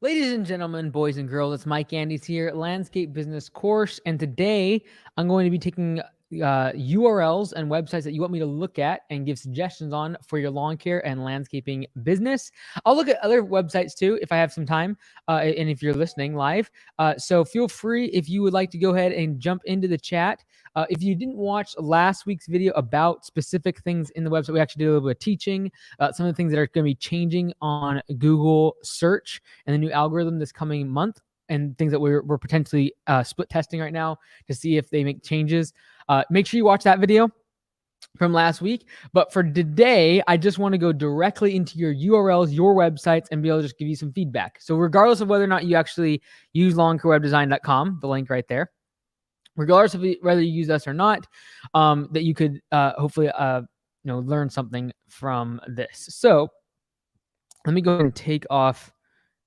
Ladies and gentlemen, boys and girls, it's Mike Andes here, Landscape Business Course, and today I'm going to be taking URLs and websites that you want me to look at and give suggestions on for your lawn care and landscaping business. I'll look at other websites too if I have some time, and if you're listening live. So feel free if you would like to go ahead and jump into the chat. If you didn't watch last week's video about specific things in the website, we actually did a little bit of teaching, some of the things that are going to be changing on Google search and the new algorithm this coming month, and things that we're potentially split testing right now to see if they make changes. Make sure you watch that video from last week. But for today, I just want to go directly into your URLs, your websites, and be able to just give you some feedback. So regardless of whether or not you actually use lawncarewebdesign.com, the link right there, regardless of whether you use us or not, that you could hopefully learn something from this. So let me go ahead and take off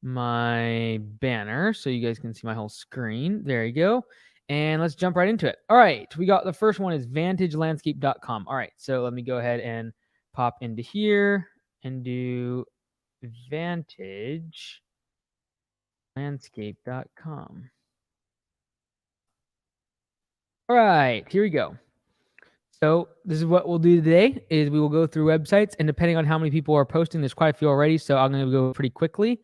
my banner so you guys can see my whole screen. There you go. And let's jump right into it. All right, we got the first one is Vantagelandscape.com. All right, so let me go ahead and pop into here and do Vantagelandscape.com. All right, here we go. So this is what we'll do today is we will go through websites, and depending on how many people are posting, there's quite a few already, so I'm going to go pretty quickly.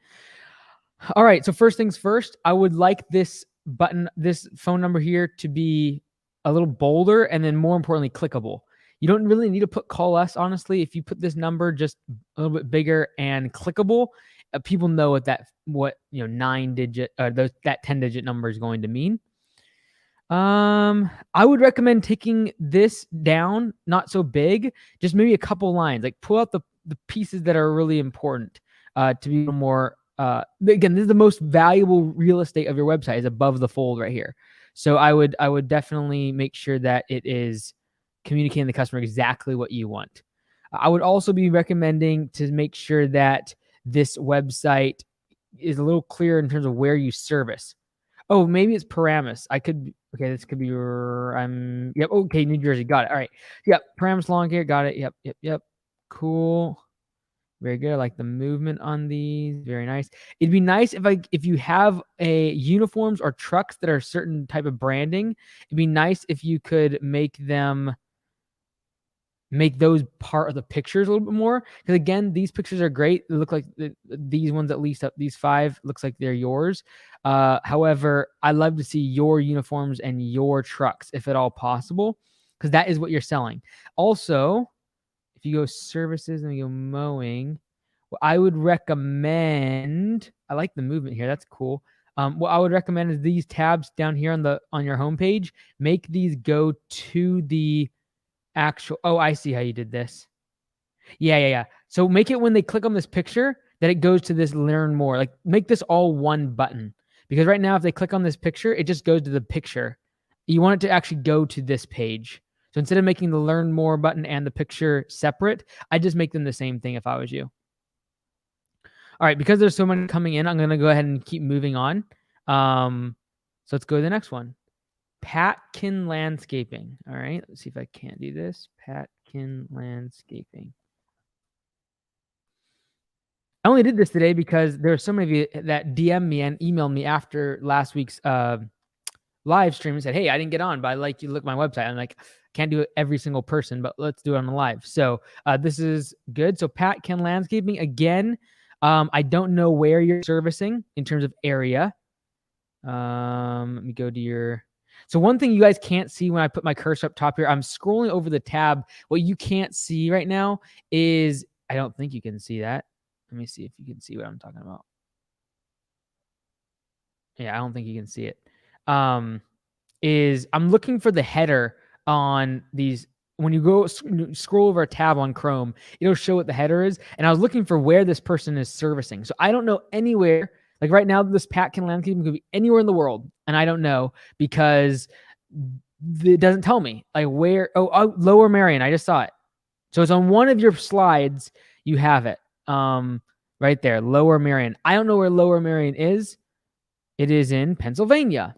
All right, so first things first, I would like this button, this phone number here to be a little bolder and then more importantly, clickable. You don't really need to put call us, honestly. If you put this number just a little bit bigger and clickable, people know what that 9-digit that 10-digit number is going to mean. I would recommend taking this down, not so big, just maybe a couple lines, like pull out the pieces that are really important to be more. Again, this is the most valuable real estate of your website is above the fold right here. So I would definitely make sure that it is communicating to the customer exactly what you want. I would also be recommending to make sure that this website is a little clearer in terms of where you service. Oh, maybe it's Paramus. Okay, this could be yep, okay, New Jersey, got it. All right. Yep, Paramus Lawn Care, got it. Yep. Cool. Very good. I like the movement on these. Very nice. It'd be nice if you have uniforms or trucks that are a certain type of branding. It'd be nice if you could make those part of the pictures a little bit more. Because again, these pictures are great. They look like these ones, at least these 5, looks like they're yours. However, I love to see your uniforms and your trucks, if at all possible, because that is what you're selling. Also, if you go services and you go mowing, what I would recommend, I like the movement here. That's cool. What I would recommend is these tabs down here on your homepage, make these go to the actual, oh, I see how you did this. Yeah. So make it when they click on this picture that it goes to this learn more. Like make this all one button. Because right now, if they click on this picture, it just goes to the picture. You want it to actually go to this page. So instead of making the learn more button and the picture separate, I just make them the same thing if I was you. All right, because there's so many coming in, I'm going to go ahead and keep moving on. So let's go to the next one. Patkin Landscaping. All right, let's see if I can't do this. Patkin Landscaping. I only did this today because there are so many of you that DM me and emailed me after last week's live stream and said, hey, I didn't get on, but I'd like you to look at my website. I'm like, can't do it every single person, but let's do it on the live. So this is good. So Patkin Landscaping, again, I don't know where you're servicing in terms of area. Let me go to your... So one thing you guys can't see when I put my cursor up top here, I'm scrolling over the tab. What you can't see right now is, I don't think you can see that. Let me see if you can see what I'm talking about. Yeah, I don't think you can see it. Is I'm looking for the header on these. When you go scroll over a tab on Chrome, it'll show what the header is. And I was looking for where this person is servicing. So I don't know anywhere. Like right now, this Patkin Landscaping could be anywhere in the world. And I don't know because it doesn't tell me. Like where, oh, Lower Merion. I just saw it. So it's on one of your slides. You have it right there, Lower Merion. I don't know where Lower Merion is. It is in Pennsylvania.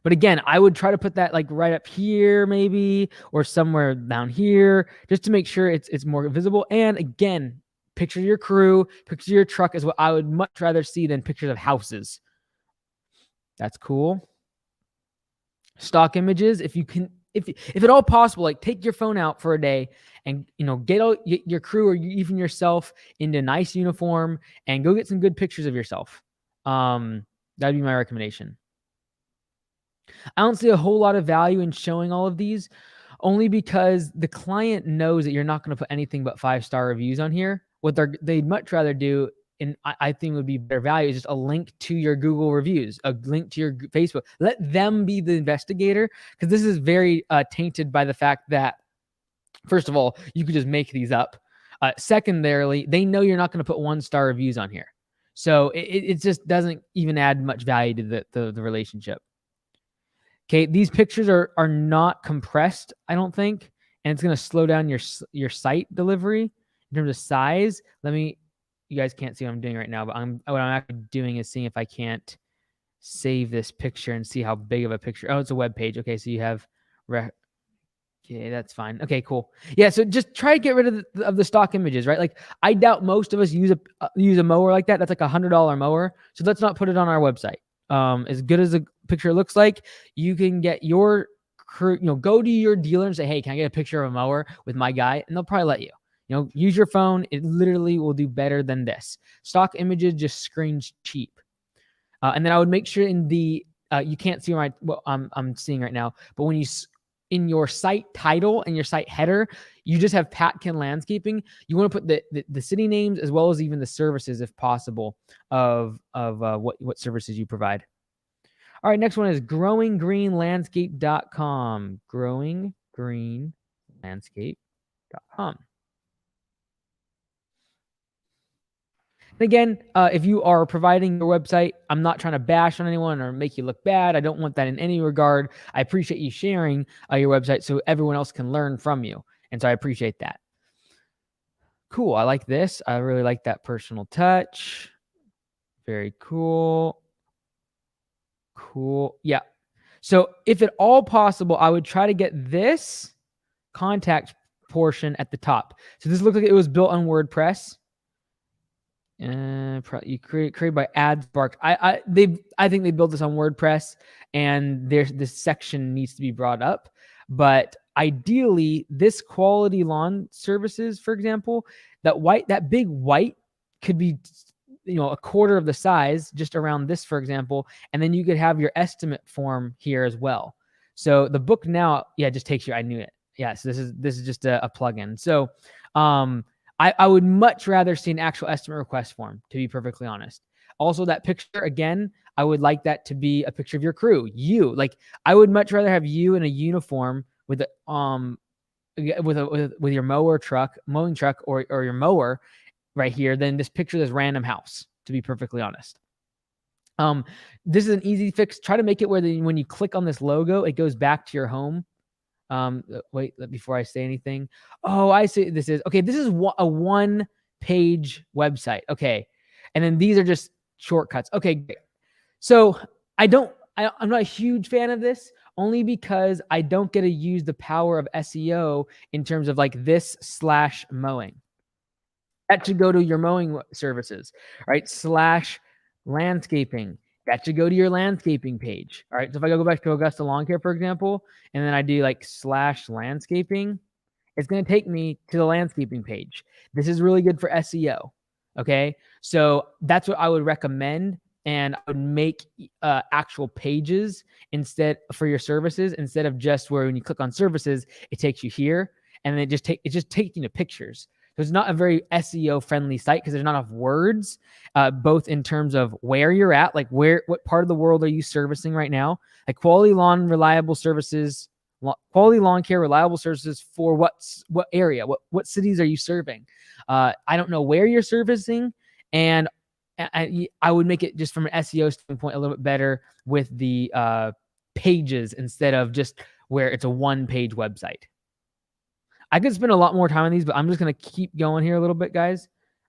But again, I would try to put that like right up here maybe, or somewhere down here, just to make sure it's more visible. And again, pictures of your crew, pictures of your truck is what I would much rather see than pictures of houses. That's cool. Stock images, if you can, if at all possible, like take your phone out for a day and get your crew or even yourself into a nice uniform and go get some good pictures of yourself. That'd be my recommendation. I don't see a whole lot of value in showing all of these, only because the client knows that you're not going to put anything but 5-star reviews on here. What they'd much rather do, and I think would be better value, is just a link to your Google reviews, a link to your Facebook. Let them be the investigator, because this is very tainted by the fact that, first of all, you could just make these up. Secondarily, they know you're not going to put 1-star reviews on here. So it just doesn't even add much value to the relationship. Okay, these pictures are not compressed, I don't think, and it's going to slow down your site delivery in terms of size. You guys can't see what I'm doing right now, but what I'm actually doing is seeing if I can't save this picture and see how big of a picture. Oh, it's a web page. Okay, so you have okay, that's fine. Okay, cool. Yeah, so just try to get rid of the stock images, right? Like, I doubt most of us use a mower like that. That's like $100 mower. So let's not put it on our website. As good as the picture looks like, you can get your crew, go to your dealer and say, hey, can I get a picture of a mower with my guy? And they'll probably let you. Use your phone. It literally will do better than this. Stock images just screams cheap. And then I would make sure in the you can't see what I'm seeing right now, but when you in your site title and your site header, you just have Patkin Landscaping. You want to put the city names as well as even the services, if possible, of what services you provide. All right, next one is growinggreenlandscape.com. Growinggreenlandscape.com. Again, if you are providing your website, I'm not trying to bash on anyone or make you look bad. I don't want that in any regard. I appreciate you sharing your website so everyone else can learn from you. And so I appreciate that. Cool. I like this. I really like that personal touch. Very cool. Cool. Yeah. So if at all possible, I would try to get this contact portion at the top. So this looks like it was built on WordPress. You created by AdSpark. I think they built this on WordPress, and this section needs to be brought up. But ideally, this quality lawn services, for example, that big white could be a quarter of the size, just around this, for example, and then you could have your estimate form here as well. So the book now, yeah, just takes you. I knew it. Yeah, so this is just a plugin. So I would much rather see an actual estimate request form, to be perfectly honest. Also, that picture, again, I would like that to be a picture of your crew. I would much rather have you in a uniform with your mowing truck or your mower right here than this picture of this random house, to be perfectly honest. This is an easy fix. Try to make it where when you click on this logo, it goes back to your home. Wait, before I say anything. Oh, I see. This is a 1-page website. Okay. And then these are just shortcuts. Okay, great. So I'm not a huge fan of this, only because I don't get to use the power of SEO in terms of like this /mowing. That should go to your mowing services, right? /landscaping. That should go to your landscaping page. All right. So if I go back to Augusta Lawn Care, for example, and then I do like /landscaping, it's going to take me to the landscaping page. This is really good for SEO. Okay. So that's what I would recommend. And I would make actual pages for your services, instead of just where when you click on services, it takes you here, and then it just takes you to pictures. So it's not a very SEO friendly site because there's not enough words, both in terms of where you're at, like what part of the world are you servicing right now, like quality lawn care, reliable services for what area, what cities are you serving? I don't know where you're servicing, and I would make it just from an SEO standpoint a little bit better with the pages instead of just where it's a 1-page website. I could spend a lot more time on these, but I'm just going to keep going here a little bit, guys.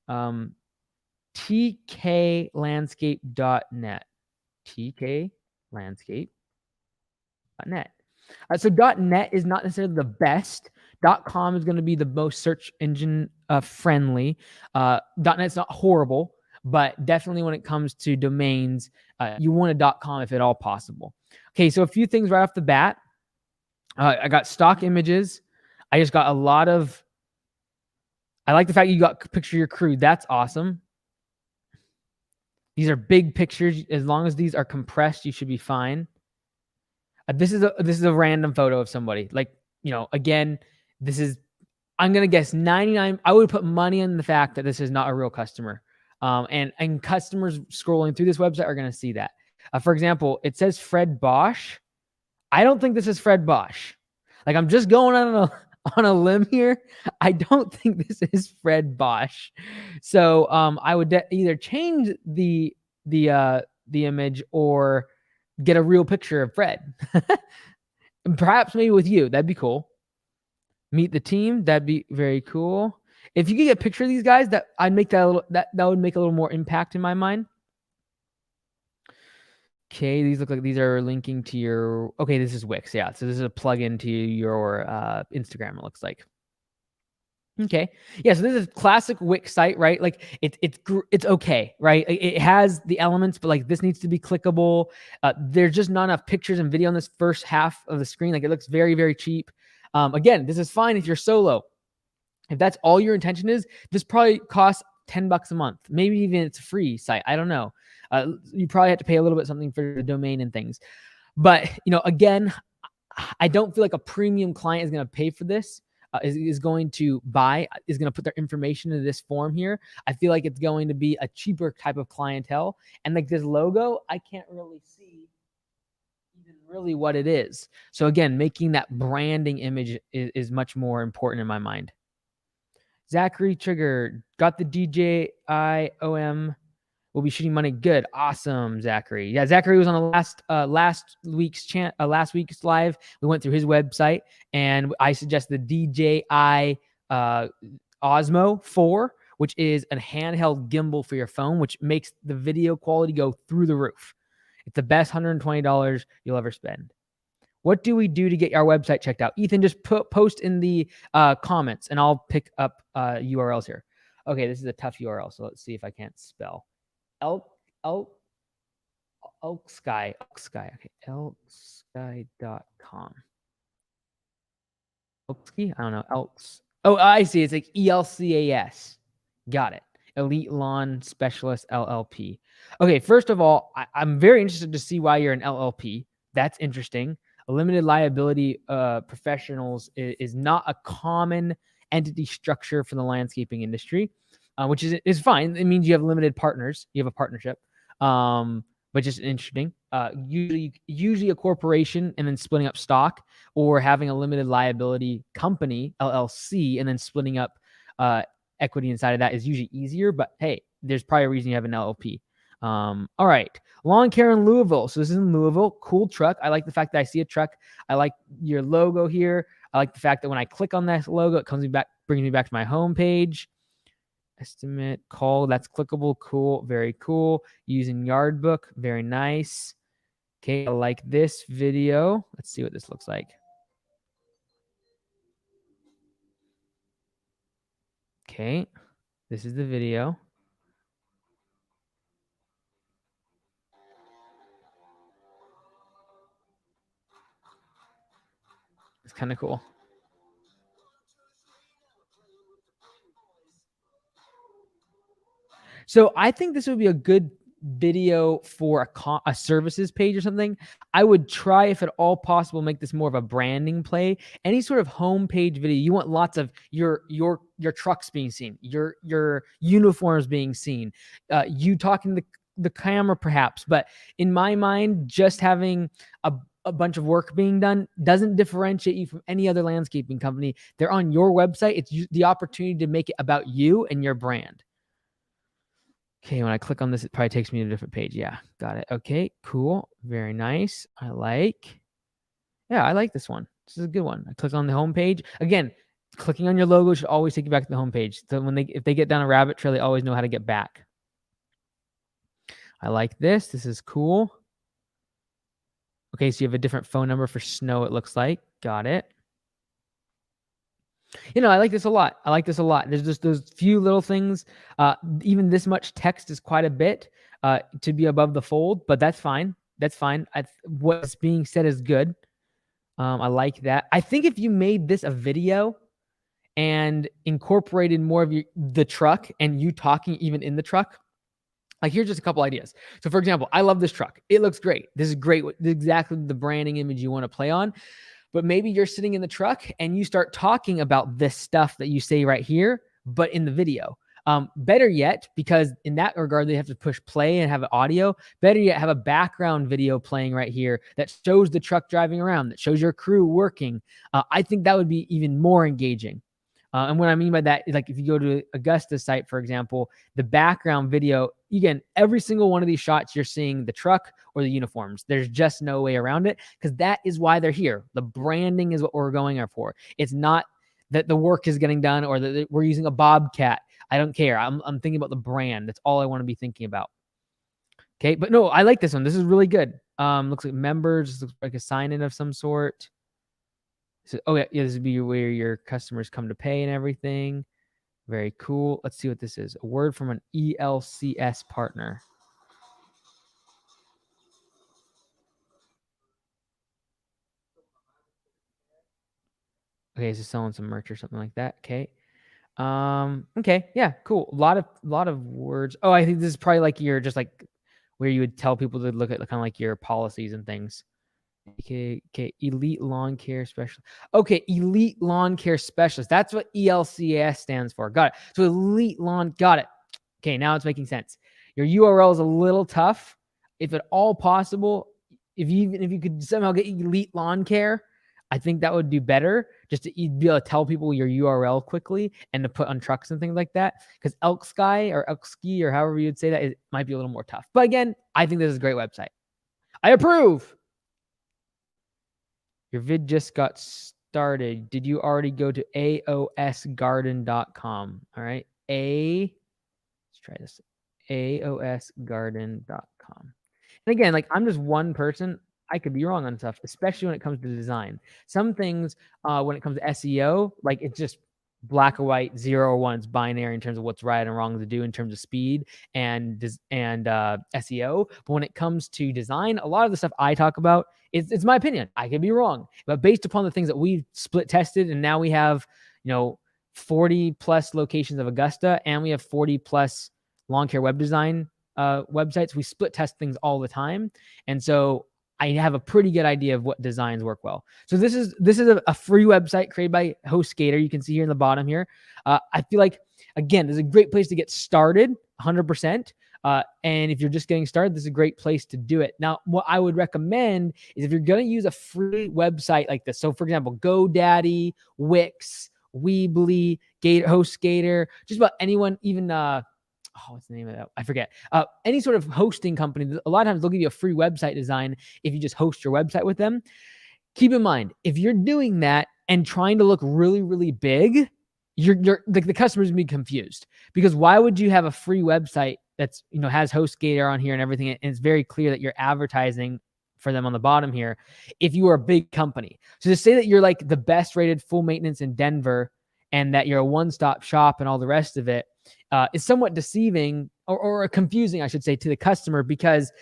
TKlandscape.net. TKlandscape.net. So .net is not necessarily the best. .com is going to be the most search engine friendly. .net's not horrible, but definitely when it comes to domains, you want a .com if at all possible. Okay, so a few things right off the bat. I got stock images. I just got a lot of. I like the fact you got picture your crew. That's awesome. These are big pictures. As long as these are compressed, you should be fine. This is a random photo of somebody. Like, again, this is, I'm gonna guess 99. I would put money on the fact that this is not a real customer. And customers scrolling through this website are gonna see that. For example, it says Fred Bosch. I don't think this is Fred Bosch. Like, I'm just going on a limb here. I don't think this is Fred Bosch. So I would either change the image or get a real picture of Fred. Perhaps maybe with you. That'd be cool. Meet the team. That'd be very cool. If you could get a picture of these guys, that would make a little more impact in my mind. Okay, these look like these are linking to your. Okay, this is Wix. Yeah, so this is a plugin to your Instagram. It looks like. Okay, yeah. So this is a classic Wix site, right? Like it's okay, right? It has the elements, but like this needs to be clickable. There's just not enough pictures and video on this first half of the screen. Like it looks very, very cheap. Again, this is fine if you're solo. If that's all your intention is, this probably costs $10 a month. Maybe even it's a free site. I don't know. You probably have to pay a little bit something for the domain and things. But, again, I don't feel like a premium client is going to pay for this, is going to put their information into this form here. I feel like it's going to be a cheaper type of clientele. And like this logo, I can't really see even really what it is. So again, making that branding image is much more important in my mind. Zachary Trigger got the DJI OM. We'll be shooting money. Good, awesome, Zachary. Yeah, Zachary was on the last week's live. We went through his website, and I suggested the DJI Osmo 4, which is a handheld gimbal for your phone, which makes the video quality go through the roof. It's the best $120 you'll ever spend. What do we do to get our website checked out? Ethan, just post in the comments, and I'll pick up URLs here. Okay, this is a tough URL, so let's see if I can't spell. Elksky. Okay, elksky.com. Elksky? I don't know. Elks. Oh, I see. It's like ELCAS. Got it. Elite Lawn Specialist LLP. Okay, first of all, I'm very interested to see why you're an LLP. That's interesting. A limited liability professionals is not a common entity structure for the landscaping industry, which is fine. It means you have limited partners. You have a partnership, but just interesting. Usually a corporation and then splitting up stock, or having a limited liability company, LLC, and then splitting up equity inside of that is usually easier. But hey, there's probably a reason you have an LLP. All right. Lawn care in Louisville. So this is in Louisville. Cool truck. I like the fact that I see a truck. I like your logo here. I like the fact that when I click on that logo, it brings me back to my home page. Estimate call. That's clickable. Cool. Very cool. Using Yardbook. Very nice. Okay. I like this video. Let's see what this looks like. Okay. This is the video. It's kind of cool. So I think this would be a good video for a services page or something. I would try, if at all possible, make this more of a branding play. Any sort of homepage video, you want lots of your trucks being seen, your uniforms being seen, you talking to the camera perhaps. But in my mind, just having a bunch of work being done doesn't differentiate you from any other landscaping company. They're on your website. It's the opportunity to make it about you and your brand. Okay, when I click on this, it probably takes me to a different page. Yeah, got it. Okay, cool. Very nice. I like this one. This is a good one. I click on the home page. Again, clicking on your logo should always take you back to the home page. So if they get down a rabbit trail, they always know how to get back. I like this. This is cool. Okay, so you have a different phone number for snow, it looks like. Got it. I like this a lot. I like this a lot. There's just those few little things. Even this much text is quite a bit to be above the fold, but that's fine. That's fine. What's being said is good. I like that. I think if you made this a video and incorporated more of the truck and you talking even in the truck, like here's just a couple ideas. So for example, I love this truck. It looks great. This is great. This is exactly the branding image you want to play on. But maybe you're sitting in the truck and you start talking about this stuff that you say right here, but in the video. Better yet, because in that regard, they have to push play and have an audio. Better yet, have a background video playing right here that shows the truck driving around, that shows your crew working. I think that would be even more engaging. And what I mean by that is, like, if you go to Augusta's site, for example, the background video, again, every single one of these shots, you're seeing the truck or the uniforms. There's just no way around it, because that is why they're here. The branding is what we're going there for. It's not that the work is getting done or that we're using a Bobcat. I don't care. I'm thinking about the brand. That's all I want to be thinking about. Okay, but no, I like this one. This is really good. Looks like members. Looks like a sign-in of some sort. So, oh yeah, this would be where your customers come to pay and everything. Very cool. Let's see what this is. A word from an ELCS partner. Okay, so selling some merch or something like that. Okay. Okay, yeah, cool. A lot of words. Oh, I think this is probably like your, just like where you would tell people to look at kind of like your policies and things. Okay, elite lawn care specialist. Okay, elite lawn care specialist. That's what ELCS stands for. Got it. So elite lawn, got it. Okay, now it's making sense. Your URL is a little tough. If at all possible, if you could somehow get elite lawn care, I think that would do better, just to be able to tell people your URL quickly and to put on trucks and things like that. Because Elk Sky or Elk Ski or however you would say that, it might be a little more tough. But again, I think this is a great website. I approve. Your vid just got started. Did you already go to aosgarden.com? All right. Let's try this. aosgarden.com. And again, like, I'm just one person. I could be wrong on stuff, especially when it comes to design. Some things, when it comes to SEO, like, it's just black or white, 0 or 1. It's binary in terms of what's right and wrong to do in terms of speed and SEO. But when it comes to design, a lot of the stuff I talk about, it's my opinion. I could be wrong, but based upon the things that we've split tested, and now we have 40 plus locations of Augusta, and we have 40 plus lawn care web design websites. We split test things all the time, and so I have a pretty good idea of what designs work well. So this is a free website created by HostGator. You can see here in the bottom here. I feel like, again, this is a great place to get started, 100%. And if you're just getting started, this is a great place to do it. Now, what I would recommend is, if you're going to use a free website like this, so for example, GoDaddy, Wix, Weebly, HostGator, just about anyone, even what's the name of that? I forget. Any sort of hosting company, a lot of times they'll give you a free website design if you just host your website with them. Keep in mind, if you're doing that and trying to look really, really big, you're like, the customers will be confused, because why would you have a free website that's, has HostGator on here and everything, and it's very clear that you're advertising for them on the bottom here, if you are a big company? So to say that you're like the best rated full maintenance in Denver and that you're a one-stop shop and all the rest of it is somewhat deceiving, or confusing, I should say, to the customer, because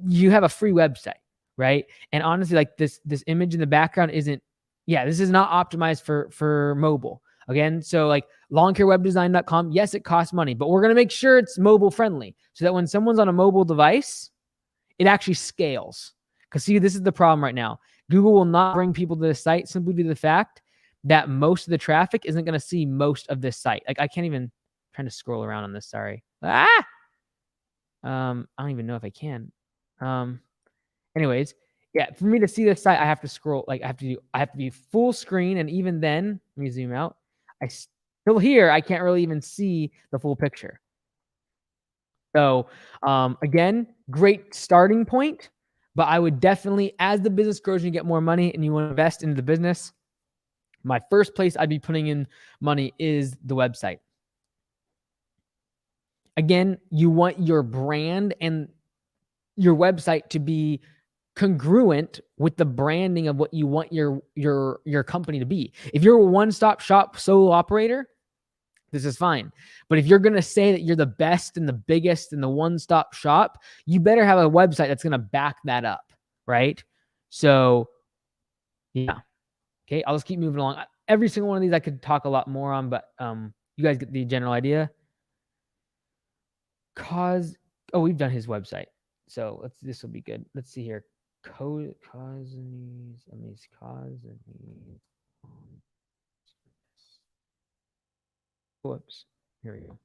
you have a free website, right? And honestly, like, this image in the background this is not optimized for mobile. Again, so like lawncarewebdesign.com, yes, it costs money, but we're going to make sure it's mobile friendly, so that when someone's on a mobile device, it actually scales. Because see, this is the problem right now. Google will not bring people to the site simply due to the fact that most of the traffic isn't going to see most of this site. Like, I can't even, I'm trying to scroll around on this. Sorry. I don't even know if I can. Anyways, yeah, for me to see this site, I have to scroll. Like, I have to be full screen. And even then, let me zoom out. I still here, I can't really even see the full picture. So again, great starting point, but I would definitely, as the business grows and you get more money and you want to invest into the business, my first place I'd be putting in money is the website. Again, you want your brand and your website to be congruent with the branding of what you want your company to be. If you're a one-stop shop solo operator, this is fine. But if you're going to say that you're the best and the biggest and the one-stop shop, you better have a website that's going to back that up, right? So, yeah. Okay, I'll just keep moving along. Every single one of these I could talk a lot more on, but you guys get the general idea. We've done his website. So this will be good. Let's see here. Whoops. Here we go. All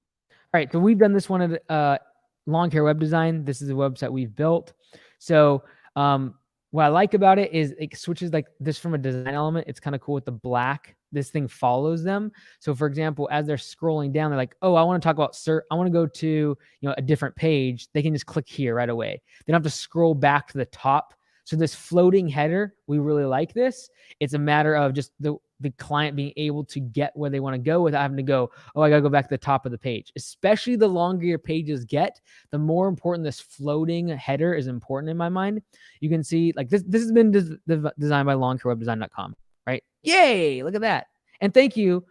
right, so we've done this one at Lawn Care Web Design. This is a website we've built. So what I like about it is it switches like this from a design element. It's kind of cool with the black. This thing follows them. So for example, as they're scrolling down, they're like, oh, I want to talk about I want to go to a different page. They can just click here right away. They don't have to scroll back to the top. So this floating header, we really like this. It's a matter of just the client being able to get where they want to go without having to go, oh, I got to go back to the top of the page. Especially the longer your pages get, the more important this floating header is important in my mind. You can see like this has been designed by lawncarewebdesign.com, right? Yay, look at that. And thank you.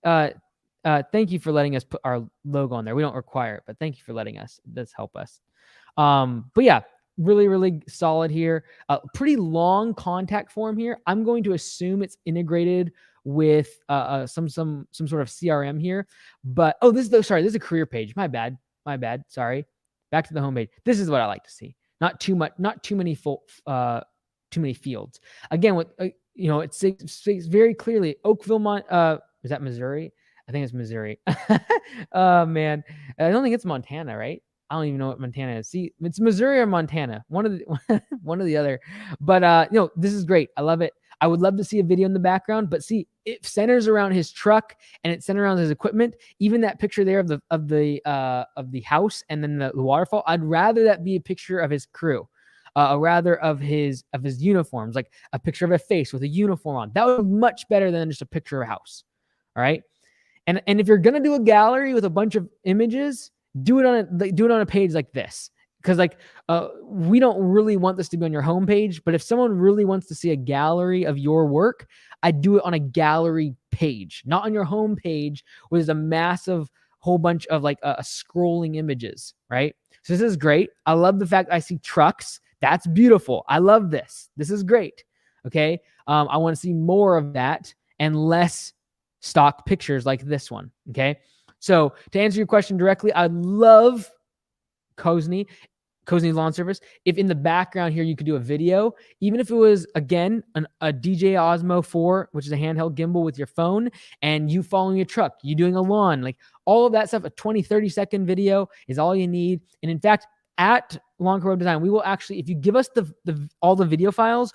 Thank you for letting us put our logo on there. We don't require it, but thank you for letting us. It does help us. But yeah, really, really solid here. Pretty long contact form here. I'm going to assume it's integrated with some sort of CRM here. But this is a career page. My bad. Sorry. Back to the homepage. This is what I like to see. Not too many fields. Again, with it states very clearly Oakville, is that Missouri? I think it's Missouri. Oh man, I don't think it's Montana, right? I don't even know what Montana is. See, it's Missouri or Montana, one or the other. But this is great. I love it. I would love to see a video in the background, but see, it centers around his truck and it centers around his equipment. Even that picture there of the house and then the waterfall. I'd rather that be a picture of his crew, rather of his uniforms, like a picture of a face with a uniform on. That would be much better than just a picture of a house. All right, and if you're gonna do a gallery with a bunch of images, do it on a page like this. Because we don't really want this to be on your homepage, but if someone really wants to see a gallery of your work, I'd do it on a gallery page, not on your homepage, where there's a massive whole bunch of scrolling images, right? So this is great. I love the fact I see trucks. That's beautiful. I love this. This is great. Okay. I want to see more of that and less stock pictures like this one. Okay. So to answer your question directly, I love Cozney Lawn Service. If in the background here you could do a video, even if it was, again, a DJI Osmo 4, which is a handheld gimbal with your phone, and you following your truck, you doing a lawn, like all of that stuff, a 20, 30-second video is all you need. And in fact, at Lawn Care Web Design, we will actually, if you give us all the video files,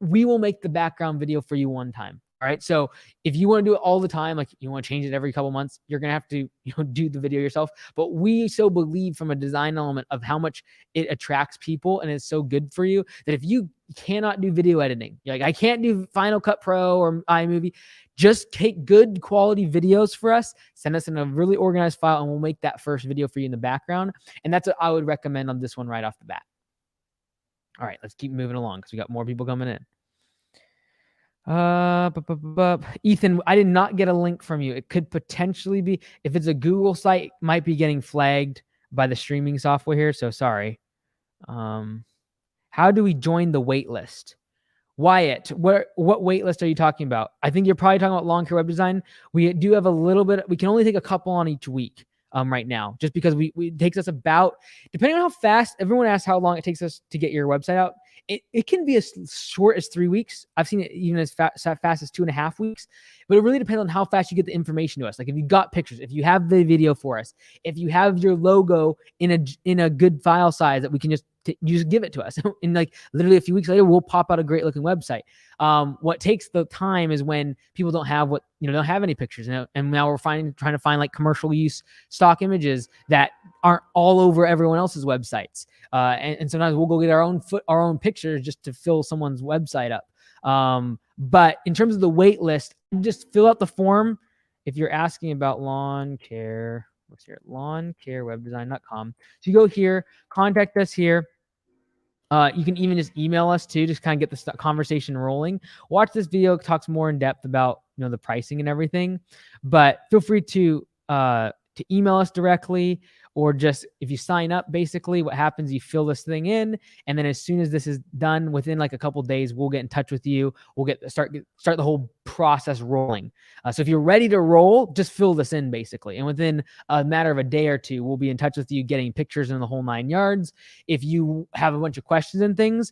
we will make the background video for you one time. All right. So if you want to do it all the time, like you want to change it every couple months, you're going to have to do the video yourself. But we so believe from a design element of how much it attracts people and is so good for you that if you cannot do video editing, you're like, I can't do Final Cut Pro or iMovie, just take good quality videos for us, send us in a really organized file, and we'll make that first video for you in the background. And that's what I would recommend on this one right off the bat. All right, let's keep moving along because we got more people coming in. Ethan, I did not get a link from you. It could potentially be, if it's a Google site, it might be getting flagged by the streaming software here. So sorry. How do we join the wait list? Wyatt, what wait list are you talking about? I think you're probably talking about Lawn Care Web Design. We do have a little bit. We can only take a couple on each week right now, just because it takes us about, depending on how fast, everyone asks how long it takes us to get your website out. It can be as short as 3 weeks. I've seen it even as fast as 2.5 weeks, but it really depends on how fast you get the information to us. Like if you got pictures, if you have the video for us, if you have your logo in a good file size that we can just give it to us. And like literally a few weeks later, we'll pop out a great looking website. What takes the time is when people don't have don't have any pictures. And now we're trying to find like commercial use stock images that aren't all over everyone else's websites. And sometimes we'll go get our own pictures just to fill someone's website up. But in terms of the wait list, just fill out the form. If you're asking about lawn care, what's here? lawncarewebdesign.com. So you go here, contact us here. You can even just email us too, just kind of get the conversation rolling. Watch this video, it talks more in depth about the pricing and everything. But feel free to email us directly, or just if you sign up, basically what happens, you fill this thing in, and then as soon as this is done, within like a couple days, we'll get in touch with you. We'll start the whole process rolling. So if you're ready to roll, just fill this in basically, and within a matter of a day or two, we'll be in touch with you, getting pictures in the whole 9 yards. If you have a bunch of questions and things,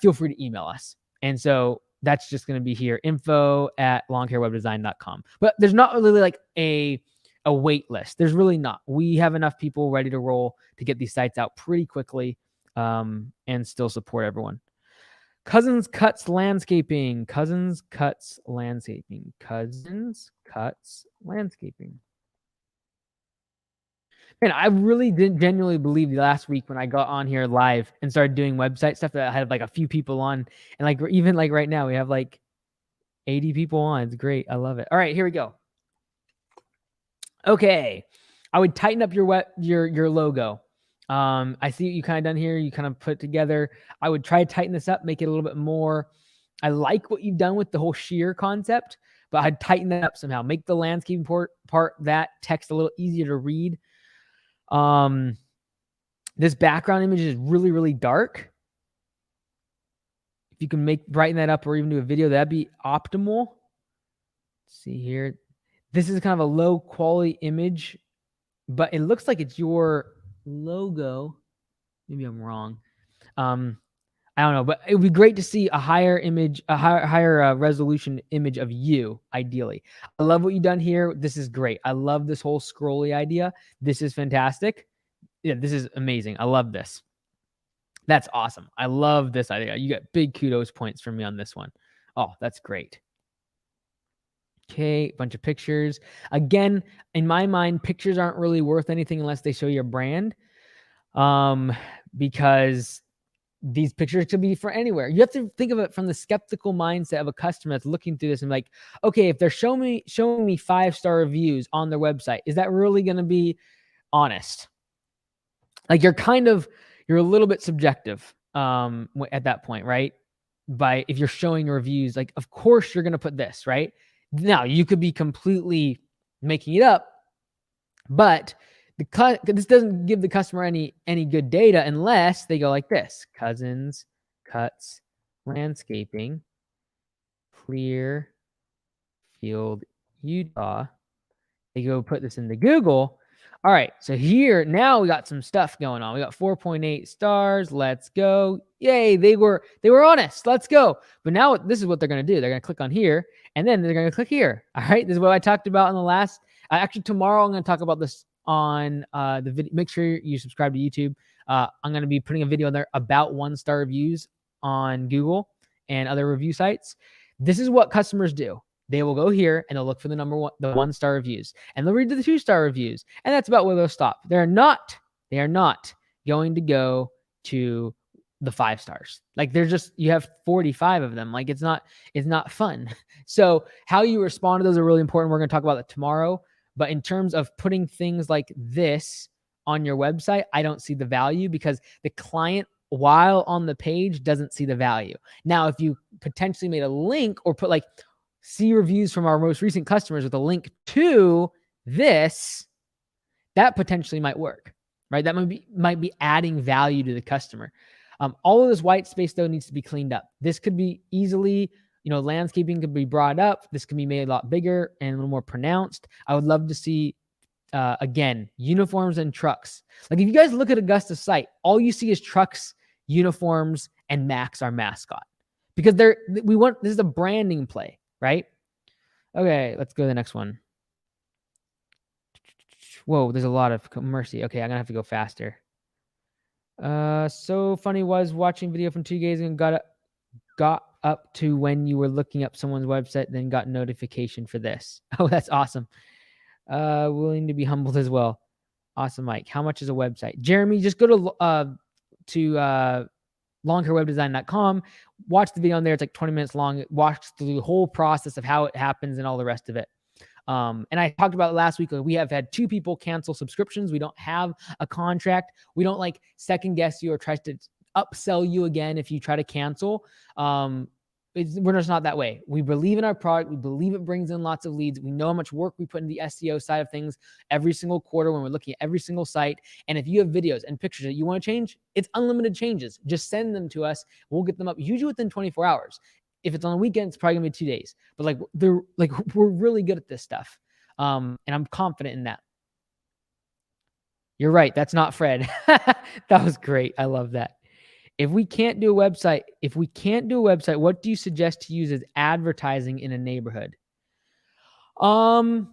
feel free to email us. And so that's just going to be here, info@lawncarewebdesign.com. But there's not really like a wait list. There's really not. We have enough people ready to roll to get these sites out pretty quickly, and still support everyone. Cousins Cuts Landscaping. Cousins Cuts Landscaping. Cousins Cuts Landscaping. Man, I really didn't genuinely believe last week when I got on here live and started doing website stuff that I had like a few people on, and like even like right now we have like 80 people on. It's great. I love it. All right, here we go. Okay, I would tighten up your logo. I see what you kind of done here. You kind of put it together. I would try to tighten this up, make it a little bit more. I like what you've done with the whole sheer concept, but I'd tighten that up somehow. Make the landscaping part that text a little easier to read. This background image is really, really dark. If you can brighten that up or even do a video, that'd be optimal. Let's see here. This is kind of a low quality image, but it looks like it's your logo. Maybe I'm wrong. I don't know, but it would be great to see a higher image, a higher resolution image of you, ideally. I love what you've done here. This is great. I love this whole scrolly idea. This is fantastic. Yeah, this is amazing. I love this. That's awesome. I love this idea. You got big kudos points from me on this one. Oh, that's great. Okay, bunch of pictures. Again, in my mind, pictures aren't really worth anything unless they show your brand, because these pictures could be for anywhere. You have to think of it from the skeptical mindset of a customer that's looking through this and like, okay, if they're showing me 5-star reviews on their website, is that really going to be honest? Like you're a little bit subjective at that point, right? If you're showing reviews, like of course you're going to put this, right? Now you could be completely making it up, but this doesn't give the customer any good data unless they go like this: Cousins Cuts Landscaping, Clearfield, Utah. They go put this into Google. All right, so here now we got some stuff going on. We got 4.8 stars. Let's go. Yay, they were honest. Let's go. But now this is what they're going to do. They're going to click on here, and then they're going to click here. All right, this is what I talked about in the last. Actually, tomorrow I'm going to talk about this on the video. Make sure you subscribe to YouTube. I'm going to be putting a video in there about 1-star reviews on Google and other review sites. This is what customers do. They will go here and they'll look for the 1-star reviews, and they'll read the 2-star reviews, and that's about where they'll stop. They are not going to go to the 5 stars. Like you have 45 of them. Like it's not fun. So how you respond to those are really important. We're going to talk about that tomorrow. But in terms of putting things like this on your website, I don't see the value, because the client, while on the page, doesn't see the value. Now, if you potentially made a link or put like, see reviews from our most recent customers with a link to this, that potentially might work, right? That might be adding value to the customer. All of this white space though needs to be cleaned up. This could be easily, landscaping could be brought up. This can be made a lot bigger and a little more pronounced. I would love to see, again, uniforms and trucks. Like if you guys look at Augusta's site, all you see is trucks, uniforms, and Max, our mascot, because this is a branding play. Right? Okay, let's go to the next one. Whoa, there's a lot of mercy. Okay, I'm gonna have to go faster. So funny was watching video from 2 days and got up to when you were looking up someone's website, then got notification for this. Oh, that's awesome. Willing to be humbled as well. Awesome, Mike. How much is a website? Jeremy, just go to lawncarewebdesign.com. Watch the video on there. It's like 20 minutes long. Watch through the whole process of how it happens and all the rest of it. And I talked about it last week. We have had 2 people cancel subscriptions. We don't have a contract. We don't like second guess you or try to upsell you again if you try to cancel. We're just not that way. We believe in our product. We believe it brings in lots of leads. We know how much work we put in the SEO side of things every single quarter when we're looking at every single site. And if you have videos and pictures that you want to change, it's unlimited changes. Just send them to us. We'll get them up usually within 24 hours. If it's on a weekend, it's probably gonna be 2 days. But we're really good at this stuff. And I'm confident in that. You're right. That's not Fred. That was great. I love that. If we can't do a website, what do you suggest to use as advertising in a neighborhood? I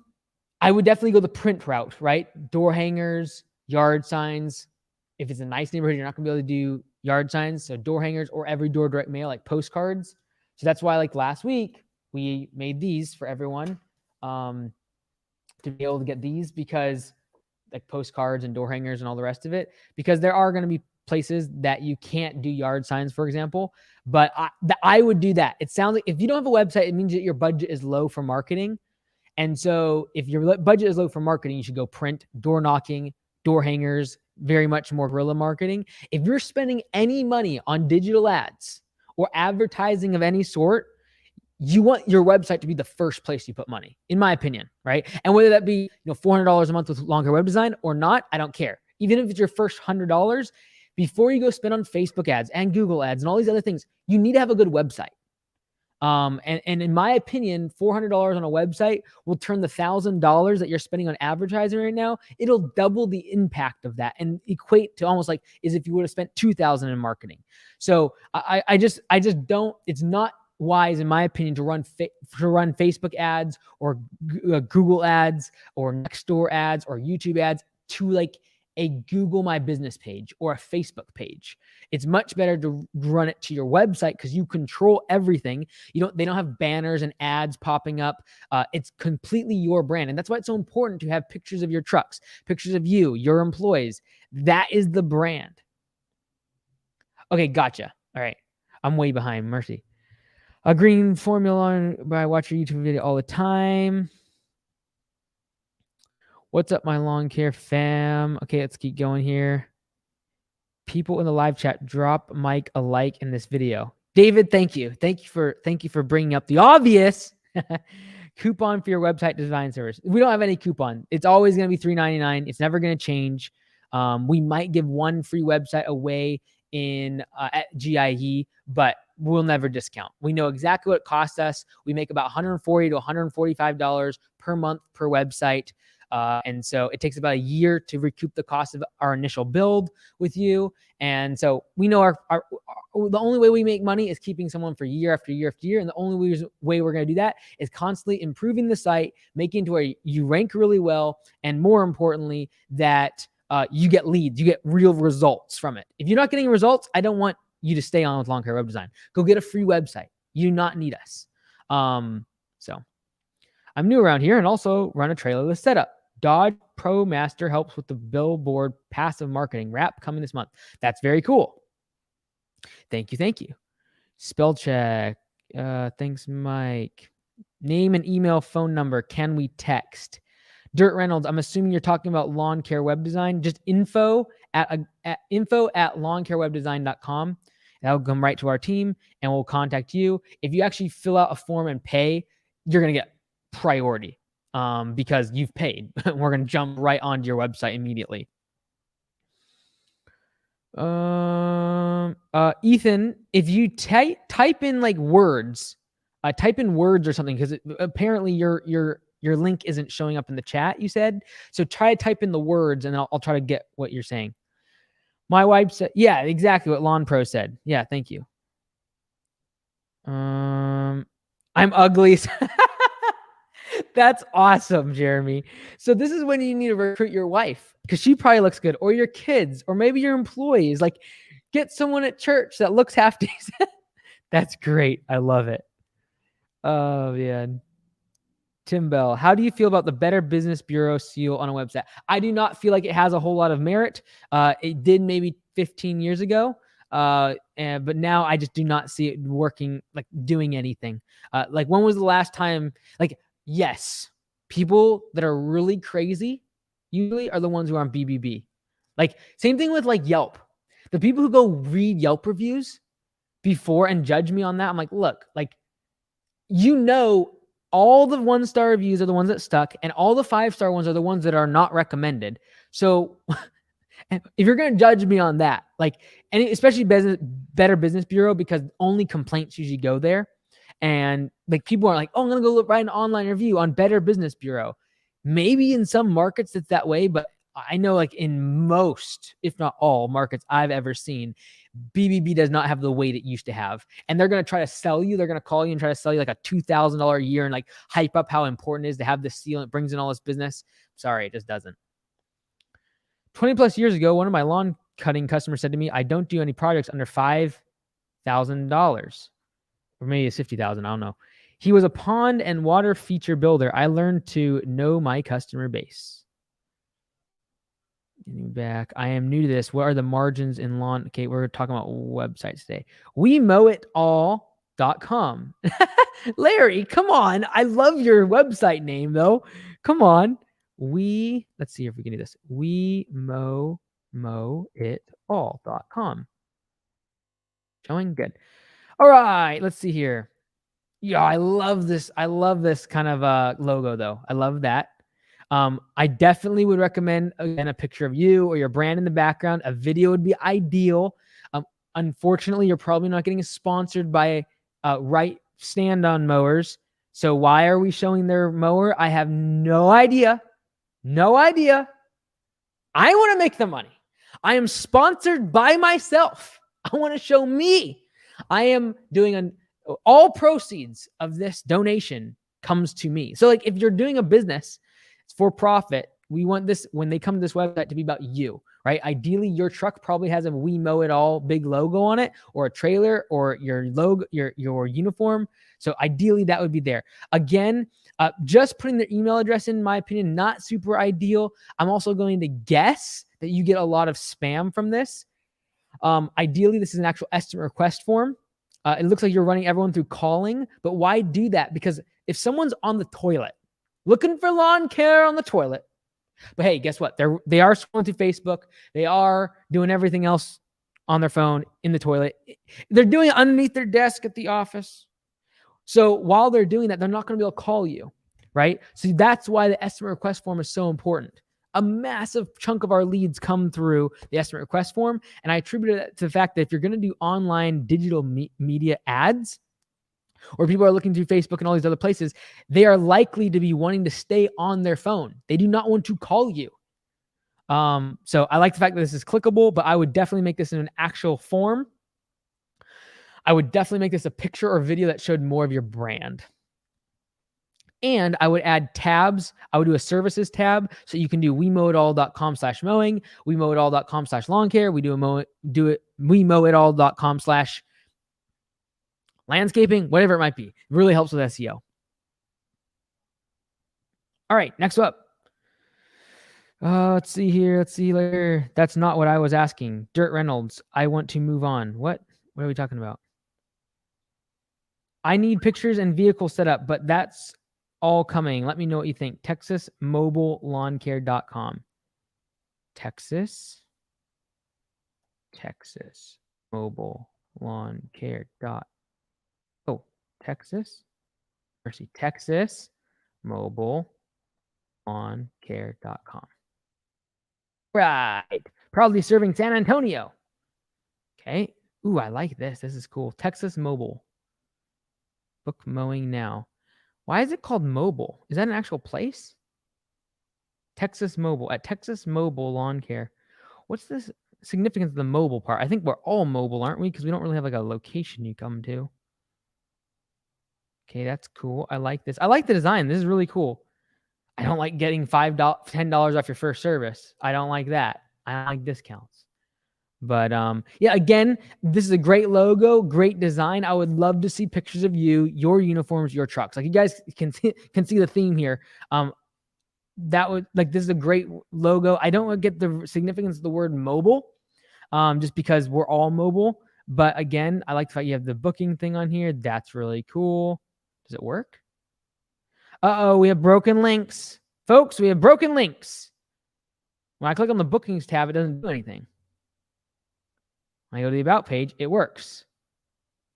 would definitely go the print route, right? Door hangers, yard signs. If it's a nice neighborhood, you're not gonna be able to do yard signs. So door hangers or every door direct mail, like postcards. So that's why, like last week, we made these for everyone to be able to get these, because like postcards and door hangers and all the rest of it, because there are going to be places that you can't do yard signs, for example. But I would do that. It sounds like if you don't have a website, it means that your budget is low for marketing. And so if your budget is low for marketing, you should go print, door knocking, door hangers, very much more guerrilla marketing. If you're spending any money on digital ads or advertising of any sort, you want your website to be the first place you put money, in my opinion, right? And whether that be $400 a month with Long Hair Web Design or not, I don't care. Even if it's your first $100, before you go spend on Facebook ads and Google ads and all these other things, you need to have a good website. And in my opinion, $400 on a website will turn the $1,000 that you're spending on advertising right now. It'll double the impact of that and equate to almost like as if you would have spent $2,000 in marketing. So I just don't. It's not wise, in my opinion, to run Facebook ads or Google ads or Nextdoor ads or YouTube ads to like a Google My Business page or a Facebook page. It's much better to run it to your website because you control everything. They don't have banners and ads popping up. It's completely your brand. And that's why it's so important to have pictures of your trucks, pictures of you, your employees. That is the brand. Okay, gotcha. All right. I'm way behind. Mercy. A green formula, I watch your YouTube video all the time. What's up, my lawn care fam? Okay, let's keep going here. People in the live chat, drop Mike a like in this video. David, thank you. Thank you for bringing up the obvious. Coupon for your website design service. We don't have any coupon. It's always going to be $3.99. It's never going to change. We might give one free website away at GIE, but we'll never discount. We know exactly what it costs us. We make about $140 to $145 per month per website. And so it takes about a year to recoup the cost of our initial build with you. And so we know the only way we make money is keeping someone for year after year after year. And the only way we're going to do that is constantly improving the site, making it to where you rank really well. And more importantly, that you get leads, you get real results from it. If you're not getting results, I don't want you to stay on with Long Hair Web Design. Go get a free website. You do not need us. So I'm new around here and also run a trailerless setup. Dodge Pro Master helps with the billboard passive marketing wrap coming this month. That's very cool. Thank you. Spell check. Thanks, Mike. Name and email, phone number. Can we text? Dirt Reynolds, I'm assuming you're talking about lawn care web design. Just info at lawncarewebdesign.com. That'll come right to our team and we'll contact you. If you actually fill out a form and pay, you're going to get priority because you've paid. We're going to jump right onto your website immediately. Ethan, if you type in like words, type in words or something, because apparently your link isn't showing up in the chat, you said. So try to type in the words and I'll try to get what you're saying. My wife said, yeah, exactly what Lawn Pro said. Yeah, thank you. I'm ugly. That's awesome, Jeremy. So this is when you need to recruit your wife because she probably looks good, or your kids, or maybe your employees. Like, get someone at church that looks half decent. That's great. I love it. Oh, man. Tim Bell, how do you feel about the Better Business Bureau seal on a website? I do not feel like it has a whole lot of merit. It did maybe 15 years ago, but now I just do not see it working, like doing anything. Like, when was the last time? Like, yes, people that are really crazy usually are the ones who are on BBB. Like, same thing with like Yelp. The people who go read Yelp reviews before and judge me on that, I'm like, look, like, all the 1-star reviews are the ones that stuck, and all the 5-star ones are the ones that are not recommended. So if you're going to judge me on that, like, and especially Better Business Bureau, because only complaints usually go there. And like, people are like, oh, I'm going to go write an online review on Better Business Bureau. Maybe in some markets it's that way, but I know like in most, if not all markets I've ever seen, BBB does not have the weight it used to have. And they're going to try to sell you. They're going to call you and try to sell you like a $2,000 a year and like hype up how important it is to have this seal. It brings in all this business. Sorry, it just doesn't. 20 plus years ago, one of my lawn cutting customers said to me, I don't do any projects under $5,000. Or maybe it's 50,000. I don't know. He was a pond and water feature builder. I learned to know my customer base. Getting back. I am new to this. What are the margins in lawn? Okay, we're talking about websites today. WeMowItAll.com. Larry, come on. I love your website name though. Come on. Let's see if we can do this. WeMowItAll.com. Showing good. All right, let's see here. Yeah, I love this. I love this kind of logo though. I love that. I definitely would recommend, again, a picture of you or your brand in the background. A video would be ideal. Unfortunately, you're probably not getting sponsored by Right Stand-On Mowers. So why are we showing their mower? I have no idea. No idea. I want to make the money. I am sponsored by myself. I want to show me. I am doing all proceeds of this donation comes to me. So like if you're doing a business, it's for profit. We want this, when they come to this website, to be about you, right? Ideally, your truck probably has a We Mow It All big logo on it, or a trailer, or your logo, your uniform. So ideally that would be there. Again, just putting their email address in my opinion, not super ideal. I'm also going to guess that you get a lot of spam from this. Ideally, this is an actual estimate request form. It looks like you're running everyone through calling, but why do that? Because if someone's on the toilet, looking for lawn care on the toilet, but hey, guess what? They are scrolling through Facebook. They are doing everything else on their phone in the toilet. They're doing it underneath their desk at the office. So while they're doing that, they're not going to be able to call you, right? So that's why the estimate request form is so important. A massive chunk of our leads come through the estimate request form. And I attribute it to the fact that if you're going to do online digital media ads, or people are looking through Facebook and all these other places, they are likely to be wanting to stay on their phone. They do not want to call you. So I like the fact that this is clickable, but I would definitely make this in an actual form. I would definitely make this a picture or video that showed more of your brand. And I would add tabs. I would do a services tab. So you can do WeMowItAll.com/mowing, WeMowItAll.com/lawn care. WeMowItAll.com/landscaping, whatever it might be. It really helps with SEO. All right, next up. Let's see here. Let's see later. That's not what I was asking. Dirt Reynolds, I want to move on. What are we talking about? I need pictures and vehicle setup, but that's all coming. Let me know what you think. TexasMobileLawnCare.com. Texas Mobile Lawn Care. Oh, Texas. Mercy. Texas Mobile Lawn Care.com. Right. Proudly serving San Antonio. Okay. Ooh, I like this. This is cool. Texas Mobile. Book mowing now. Why is it called mobile? Is that an actual place? Texas Mobile. At Texas Mobile Lawn Care. What's this significance of the mobile part? I think we're all mobile, aren't we? Because we don't really have like a location you come to. Okay, that's cool. I like this. I like the design. This is really cool. I don't like getting $10 off your first service. I don't like that. I don't like discounts. But yeah, again, this is a great logo, great design. I would love to see pictures of you, your uniforms, your trucks. Like you guys can see the theme here. This is a great logo. I don't get the significance of the word mobile, just because we're all mobile. But again, I like the fact you have the booking thing on here. That's really cool. Does it work? Uh-oh, we have broken links. Folks, we have broken links. When I click on the bookings tab, it doesn't do anything. When I go to the About page, it works.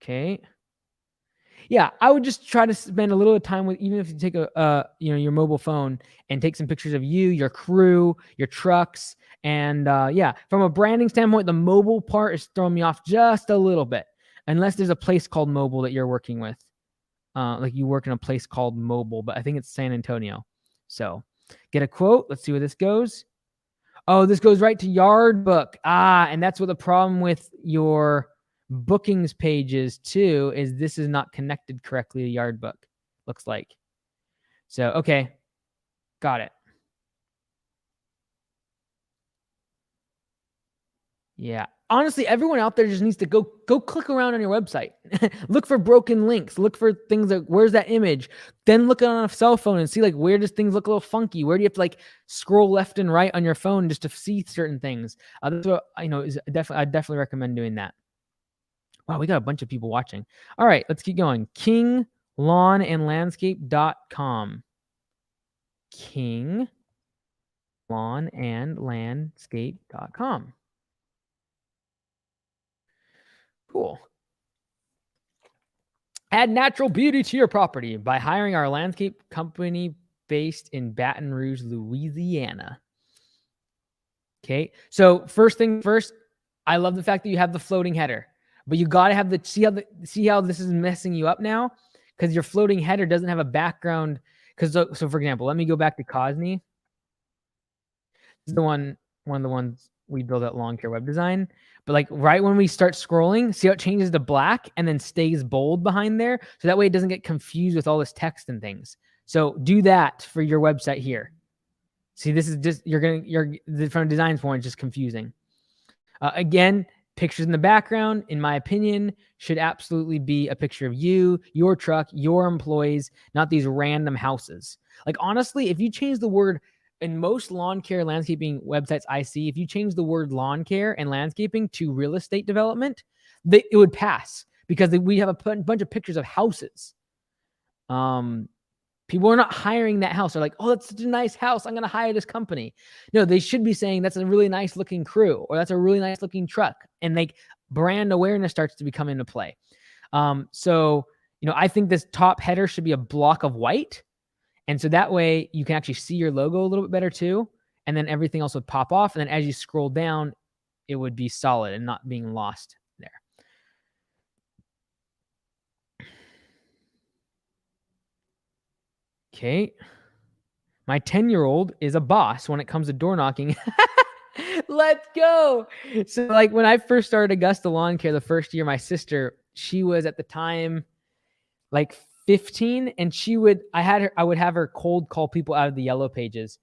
Okay. Yeah, I would just try to spend a little time with, even if you take your mobile phone and take some pictures of you, your crew, your trucks, and yeah, from a branding standpoint, the mobile part is throwing me off just a little bit, unless there's a place called Mobile that you're working with, like you work in a place called Mobile, but I think it's San Antonio. So, get a quote. Let's see where this goes. Oh, this goes right to Yardbook. And that's what the problem with your bookings pages too is. This is not connected correctly to Yardbook, looks like. So, okay, got it. Yeah. Honestly, everyone out there just needs to go click around on your website. Look for broken links. Look for things like, where's that image? Then look on a cell phone and see, like, where does things look a little funky? Where do you have to, like, scroll left and right on your phone just to see certain things? That's what I definitely recommend doing that. Wow, we got a bunch of people watching. All right, let's keep going. KingLawnandLandscape.com. KingLawnandLandscape.com. Cool. Add natural beauty to your property by hiring our landscape company based in Baton Rouge, Louisiana. Okay, so first thing first, I love the fact that you have the floating header, but you got to have see how this is messing you up now, because your floating header doesn't have a background. Because so for example, let me go back to Cosney. This is one of the ones we build at Lawn Care Web Design. But like right when we start scrolling, see how it changes to black and then stays bold behind there? So that way it doesn't get confused with all this text and things. So do that for your website here. See, this is just, from a design point, it's just confusing. Again, pictures in the background, in my opinion, should absolutely be a picture of you, your truck, your employees, not these random houses. Like honestly, if you change the word, in most lawn care landscaping websites I see, if you change the word lawn care and landscaping to real estate development, it would pass, because we have a bunch of pictures of houses. People are not hiring that house. They're like, oh, that's such a nice house, I'm going to hire this company. No, they should be saying that's a really nice looking crew, or that's a really nice looking truck. And like brand awareness starts to become into play. So, I think this top header should be a block of white. And so that way you can actually see your logo a little bit better too. And then everything else would pop off. And then as you scroll down, it would be solid and not being lost there. Okay. My 10-year-old is a boss when it comes to door knocking. Let's go. So like when I first started Augusta Lawn Care the first year, my sister, she was at the time like 15, and I would have her cold call people out of the yellow pages,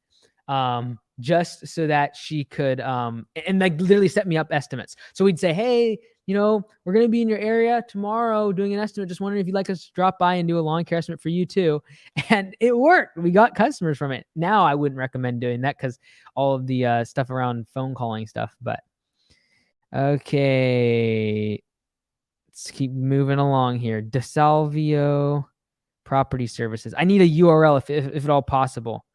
just so that she could, and like literally set me up estimates. So we'd say, hey, we're going to be in your area tomorrow doing an estimate. Just wondering if you'd like us to drop by and do a lawn care estimate for you too. And it worked. We got customers from it. Now I wouldn't recommend doing that because all of the stuff around phone calling stuff, but okay. Let's keep moving along here. DeSalvio Property Services. I need a URL if at all possible.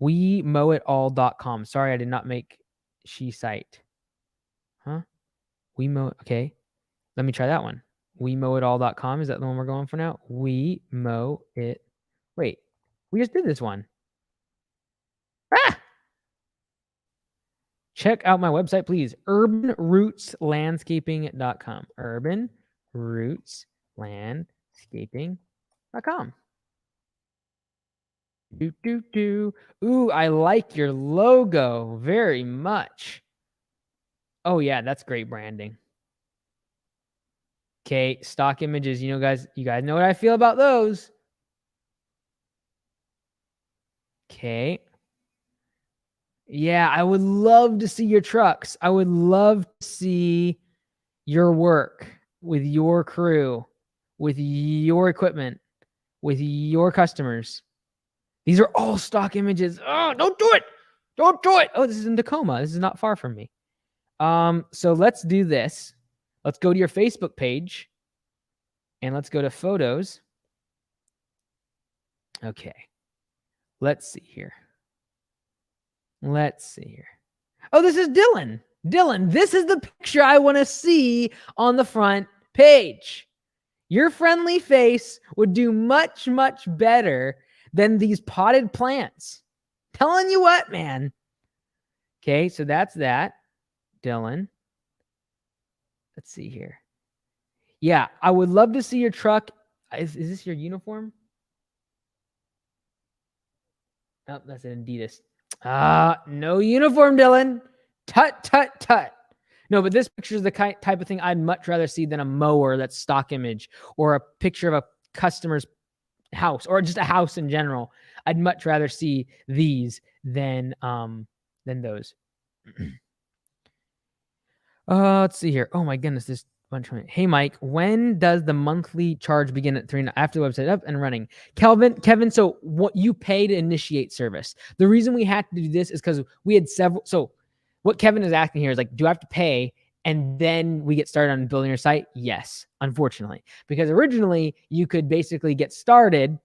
WeMowItAll.com. Sorry, I did not make she site. Huh? Okay. Let me try that one. WeMowItAll.com. Is that the one we're going for now? Wait, we just did this one. Check out my website, please. UrbanRootsLandscaping.com. UrbanRootsLandscaping.com. Ooh, I like your logo very much. Oh yeah, that's great branding. Okay, stock images. You guys know what I feel about those. Okay. Yeah, I would love to see your trucks. I would love to see your work with your crew, with your equipment, with your customers. These are all stock images. Oh, don't do it. Don't do it. Oh, this is in Tacoma. This is not far from me. So let's do this. Let's go to your Facebook page and let's go to photos. Okay. Let's see here. Oh, this is Dylan. Dylan, this is the picture I want to see on the front page. Your friendly face would do much, much better than these potted plants. Telling you what, man. Okay, so that's that. Dylan. Let's see here. Yeah, I would love to see your truck. Is this your uniform? Oh, that's an Adidas. No uniform, Dylan. Tut, tut, tut. No, but this picture is the type of thing I'd much rather see than a mower that's stock image or a picture of a customer's house or just a house in general. I'd much rather see these than those. Let's see here. Oh my goodness, this bunch of hey Mike, when does the monthly charge begin at 3 after the website up and running? Kevin, so what you pay to initiate service. The reason we had to do this is because we had several. So what Kevin is asking here is like, do I have to pay and then we get started on building your site? Yes, unfortunately, because originally you could basically get started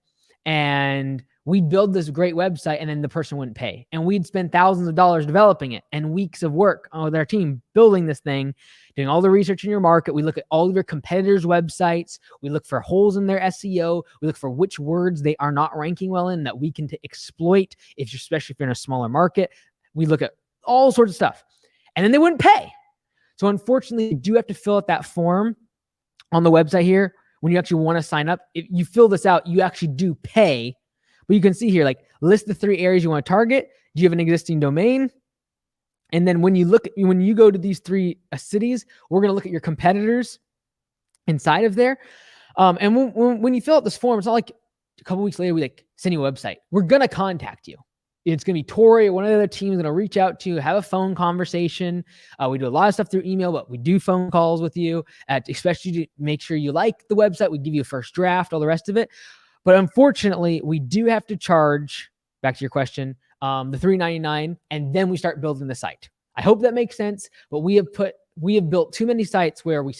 and we'd build this great website and then the person wouldn't pay. And we'd spend thousands of dollars developing it and weeks of work with our team building this thing, doing all the research in your market. We look at all of your competitors' websites. We look for holes in their SEO. We look for which words they are not ranking well in that we can exploit, especially if you're in a smaller market. We look at all sorts of stuff. And then they wouldn't pay. So unfortunately, you do have to fill out that form on the website here. When you actually want to sign up, if you fill this out, you actually do pay. But you can see here, like list the 3 areas you want to target. Do you have an existing domain? And then when you go to these 3 cities, we're going to look at your competitors inside of there. And when you fill out this form, it's not like a couple weeks later, we like send you a website. We're going to contact you. It's going to be Tori or one of the other teams going to reach out to you, have a phone conversation. We do a lot of stuff through email, but we do phone calls with you, especially to make sure you like the website. We give you a first draft, all the rest of it. But unfortunately, we do have to charge, back to your question, the $3.99, and then we start building the site. I hope that makes sense, but we have built too many sites where we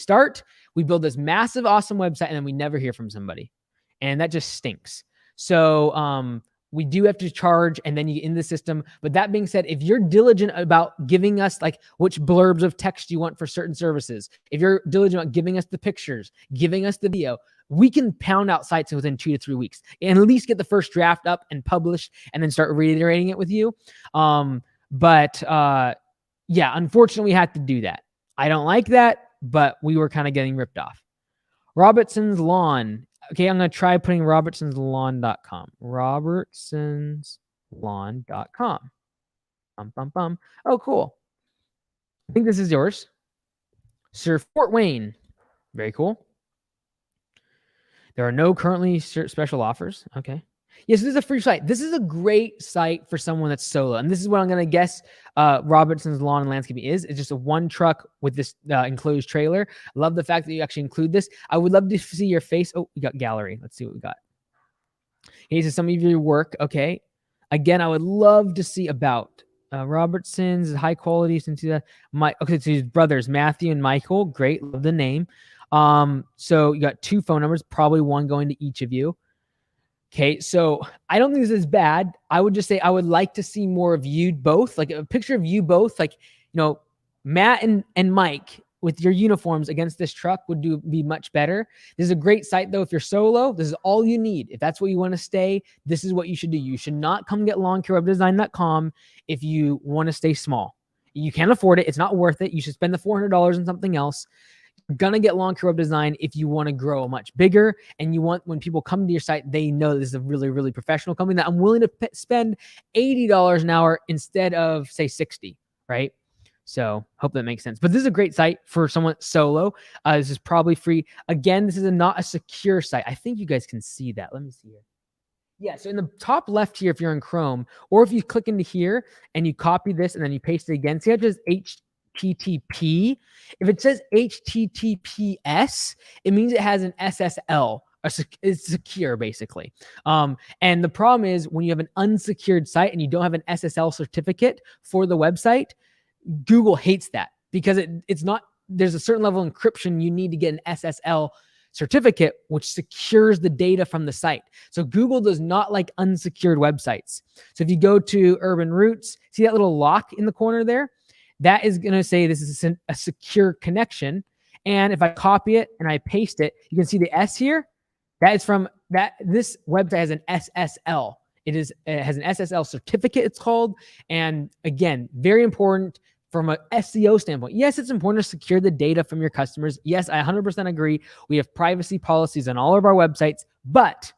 build this massive, awesome website, and then we never hear from somebody. And that just stinks. So we do have to charge, and then you get in the system. But that being said, if you're diligent about giving us like which blurbs of text you want for certain services, if you're diligent about giving us the pictures, giving us the video, we can pound out sites within 2 to 3 weeks and at least get the first draft up and published and then start reiterating it with you. Yeah, unfortunately, we had to do that. I don't like that, but we were kind of getting ripped off. Robertson's Lawn. Okay, I'm going to try putting robertsonslawn.com. robertsonslawn.com. Oh, cool. I think this is yours. Sir Fort Wayne. Very cool. There are no currently special offers. Okay. Yes, this is a free site. This is a great site for someone that's solo. And this is what I'm going to guess Robertson's Lawn and Landscaping is. It's just a 1 truck with this enclosed trailer. I love the fact that you actually include this. I would love to see your face. Oh, we got gallery. Let's see what we got. Okay, so some of your work. Okay. Again, I would love to see about Robertson's high quality. Okay, so his brothers, Matthew and Michael. Great. Love the name. So you got 2 phone numbers, probably 1 going to each of you. Okay, so I don't think this is bad. I would just say I would like to see more of you both, like a picture of you both, like, Matt and Mike with your uniforms against this truck would be much better. This is a great site, though. If you're solo, this is all you need. If that's what you want to stay, this is what you should do. You should not come get lawncarewebdesign.com if you want to stay small. You can't afford it. It's not worth it. You should spend the $400 on something else. You're going to get Lawn Care Web Design if you want to grow much bigger and you want, when people come to your site, they know this is a really, really professional company that I'm willing to spend $80 an hour instead of, say, $60, right? So hope that makes sense. But this is a great site for someone solo. This is probably free. Again, this is not a secure site. I think you guys can see that. Let me see here. Yeah, so in the top left here, if you're in Chrome, or if you click into here and you copy this and then you paste it again, see how it says HTTP? If it says HTTPS, it means it has an SSL. It's secure, basically. And the problem is when you have an unsecured site and you don't have an SSL certificate for the website, Google hates that because it's not, there's a certain level of encryption you need to get an SSL certificate, which secures the data from the site. So Google does not like unsecured websites. So if you go to Urban Roots, see that little lock in the corner there? that is going to say this is a secure connection. And if I copy it and I paste it, you can see the S here. That is from that. This website has an SSL. It has an SSL certificate, it's called. And again, very important from an SEO standpoint. Yes, it's important to secure the data from your customers. Yes, I 100% agree. We have privacy policies on all of our websites, but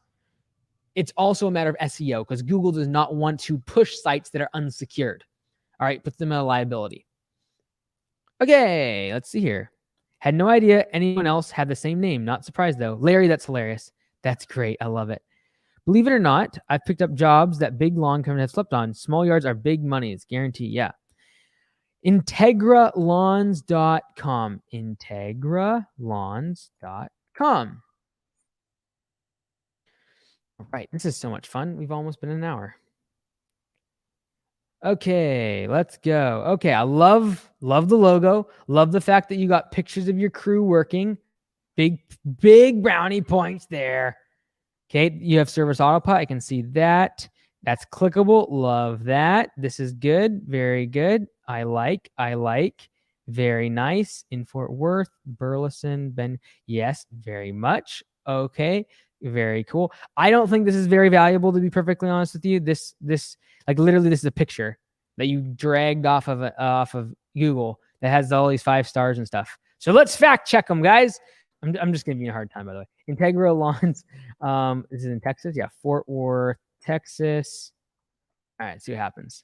it's also a matter of SEO because Google does not want to push sites that are unsecured. All right, puts them in a liability. Okay, let's see here. Had no idea anyone else had the same name. Not surprised though. Larry, that's hilarious. That's great. I love it. Believe it or not, I've picked up jobs that big lawn companies have slept on. Small yards are big money. It's guaranteed. Yeah. Integralawns.com. Integralawns.com. All right. This is so much fun. We've almost been an hour. Okay, let's go. Okay, I love the logo. Love the fact that you got pictures of your crew working. Big brownie points there. Okay, you have service autopilot. I can see that. That's clickable. Love that. This is good. Very good. I like. Very nice. In Fort Worth, Burleson, Ben. Yes, very much. Okay, very cool. I don't think this is very valuable, to be perfectly honest with you. This like literally this is a picture that you dragged off of Google that has all these 5 stars and stuff. So let's fact check them, guys. I'm just giving you a hard time, by the way. Integral Lawns. This is in Texas. Yeah, Fort Worth, Texas. All right, see what happens.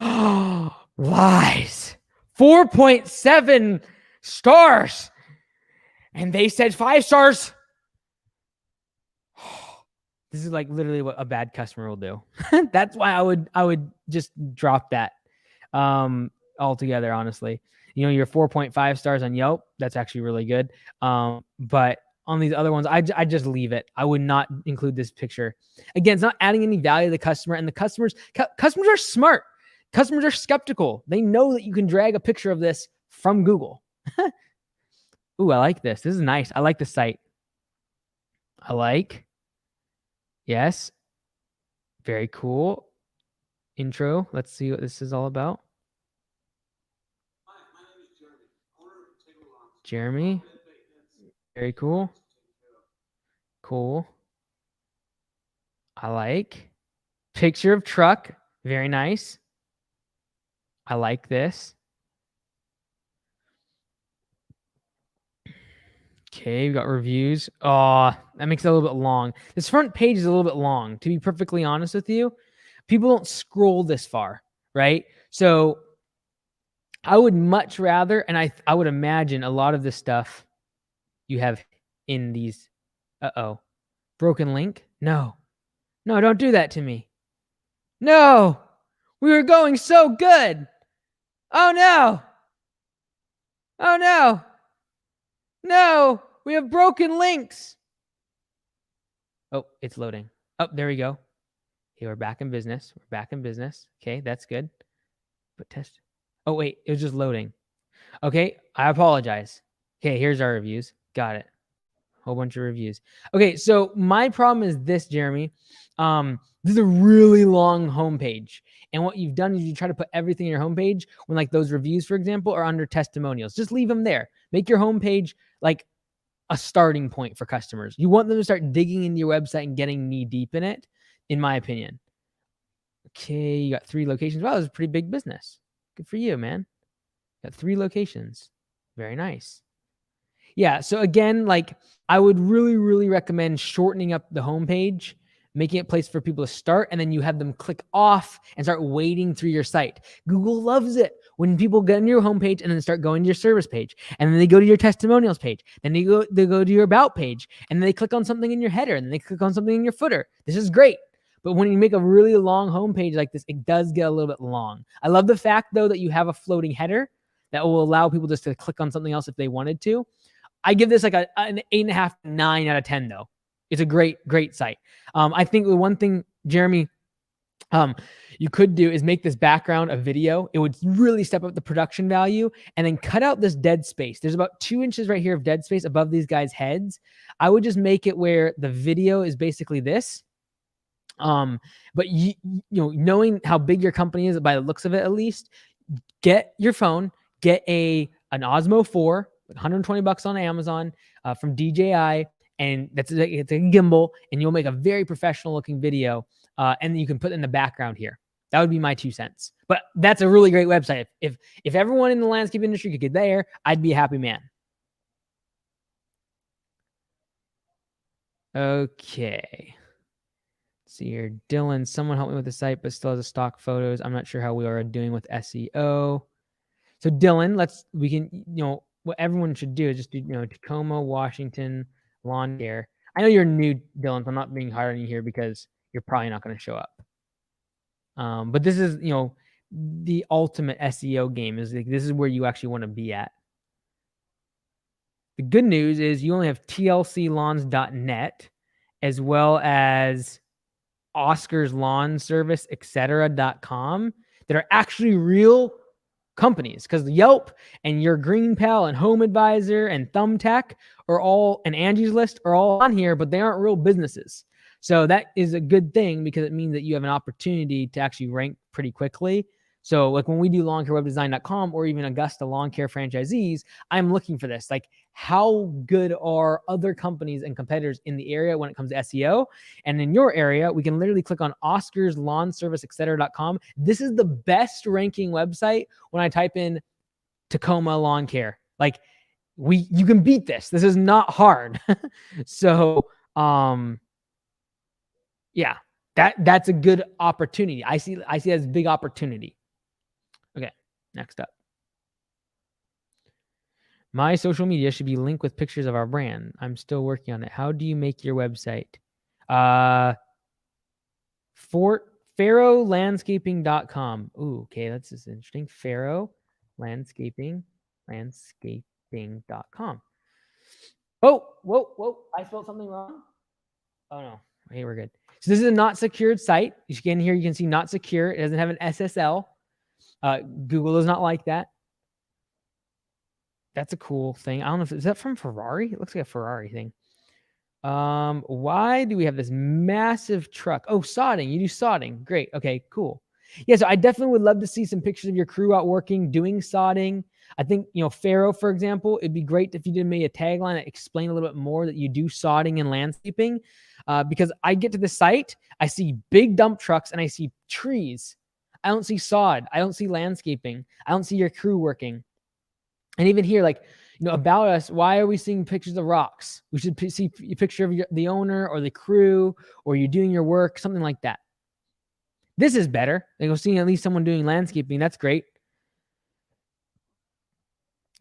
Oh, lies. 4.7 stars. And they said 5 stars. This is like literally what a bad customer will do. That's why I would just drop that altogether, honestly. You know, your 4.5 stars on Yelp, that's actually really good. But on these other ones, I just leave it. I would not include this picture. Again, it's not adding any value to the customer, and the customers are smart. Customers are skeptical. They know that you can drag a picture of this from Google. Ooh, I like this. This is nice. I like the site. Yes. Very cool. Intro. Let's see what this is all about. Hi, my name is Jeremy, owner of Untitled Chapter. Jeremy. Very cool. Cool. I like. Picture of truck. Very nice. I like this. Okay, we got reviews. Oh, that makes it a little bit long. This front page is a little bit long, to be perfectly honest with you. People don't scroll this far, right? So I would much rather, and I would imagine a lot of this stuff you have in these. Broken link? No, don't do that to me. No, we were going so good. Oh no. No, we have broken links. Oh, it's loading. Oh, there we go. Okay, we're back in business. Okay, that's good. But test. Oh, wait, it was just loading. Okay, I apologize. Okay, here's our reviews. Got it. Whole bunch of reviews. Okay, so my problem is this, Jeremy. This is a really long homepage. And what you've done is you try to put everything in your homepage when like those reviews, for example, are under testimonials. Just leave them there. Make your homepage like a starting point for customers. You want them to start digging into your website and getting knee deep in it, in my opinion. Okay, you got 3 locations. Wow, this is a pretty big business. Good for you, man. Got 3 locations. Very nice. Yeah, so again, like I would really, really recommend shortening up the homepage, making it a place for people to start, and then you have them click off and start wading through your site. Google loves it when people get on your homepage and then start going to your service page, and then they go to your testimonials page, then they go to your about page, and then they click on something in your header, and then they click on something in your footer. This is great. But when you make a really long homepage like this, it does get a little bit long. I love the fact, though, that you have a floating header that will allow people just to click on something else if they wanted to. I give this like an 8.5 to 9 out of 10, though. It's a great site. I think the one thing, Jeremy, you could do is make this background a video. It would really step up the production value, and then cut out this dead space. There's about 2 inches right here of dead space above these guys' heads. I would just make it where the video is basically this. But you know, knowing how big your company is by the looks of it, at least, get your phone, get an Osmo 4, $120 on Amazon from DJI, and it's a gimbal, and you'll make a very professional looking video, and you can put it in the background here. That would be my 2 cents. But that's a really great website. If everyone in the landscape industry could get there, I'd be a happy man. Okay. Let's see here. Dylan, someone help me with the site, but still has a stock photos. I'm not sure how we are doing with SEO. So Dylan, we can, what everyone should do is just do, Tacoma, Washington, lawn care. I know you're new, Dylan, so I'm not being hard on you here because you're probably not going to show up. But this is, the ultimate SEO game is like, this is where you actually want to be at. The good news is you only have tlclawns.net as well as Oscar's Lawn Service, etc.com that are actually real companies, because Yelp and your Green Pal and Home Advisor and Thumbtack are all, and Angie's List are all on here, but they aren't real businesses. So that is a good thing because it means that you have an opportunity to actually rank pretty quickly. So like when we do lawncarewebdesign.com or even Augusta Lawn Care franchisees, I'm looking for this. Like, how good are other companies and competitors in the area when it comes to SEO? And in your area, we can literally click on Oscar's Lawn Service, etc.com. This is the best ranking website when I type in Tacoma Lawn Care. Like, you can beat this. This is not hard. So, yeah, that's a good opportunity. I see it as a big opportunity. Okay, next up. My social media should be linked with pictures of our brand. I'm still working on it. How do you make your website? Landscaping.com. Ooh, okay, that's just interesting. Landscaping.com. Whoa. I spelled something wrong. Oh no. Okay, we're good. So this is a not secured site. You can here, you can see not secure. It doesn't have an SSL. Google does not like that. That's a cool thing. I don't know if is that from Ferrari? It looks like a Ferrari thing. Why do we have this massive truck? Oh, sodding. You do sodding. Great. Okay, cool. Yeah, so I definitely would love to see some pictures of your crew out working, doing sodding. I think, Faro, for example, it'd be great if you did maybe a tagline that explained a little bit more that you do sodding and landscaping. Because I get to the site, I see big dump trucks and I see trees. I don't see sod. I don't see landscaping. I don't see your crew working. And even here, like, about us, why are we seeing pictures of rocks? We should see a picture of the owner or the crew, or you doing your work, something like that. This is better. Like, we're seeing at least someone doing landscaping. That's great.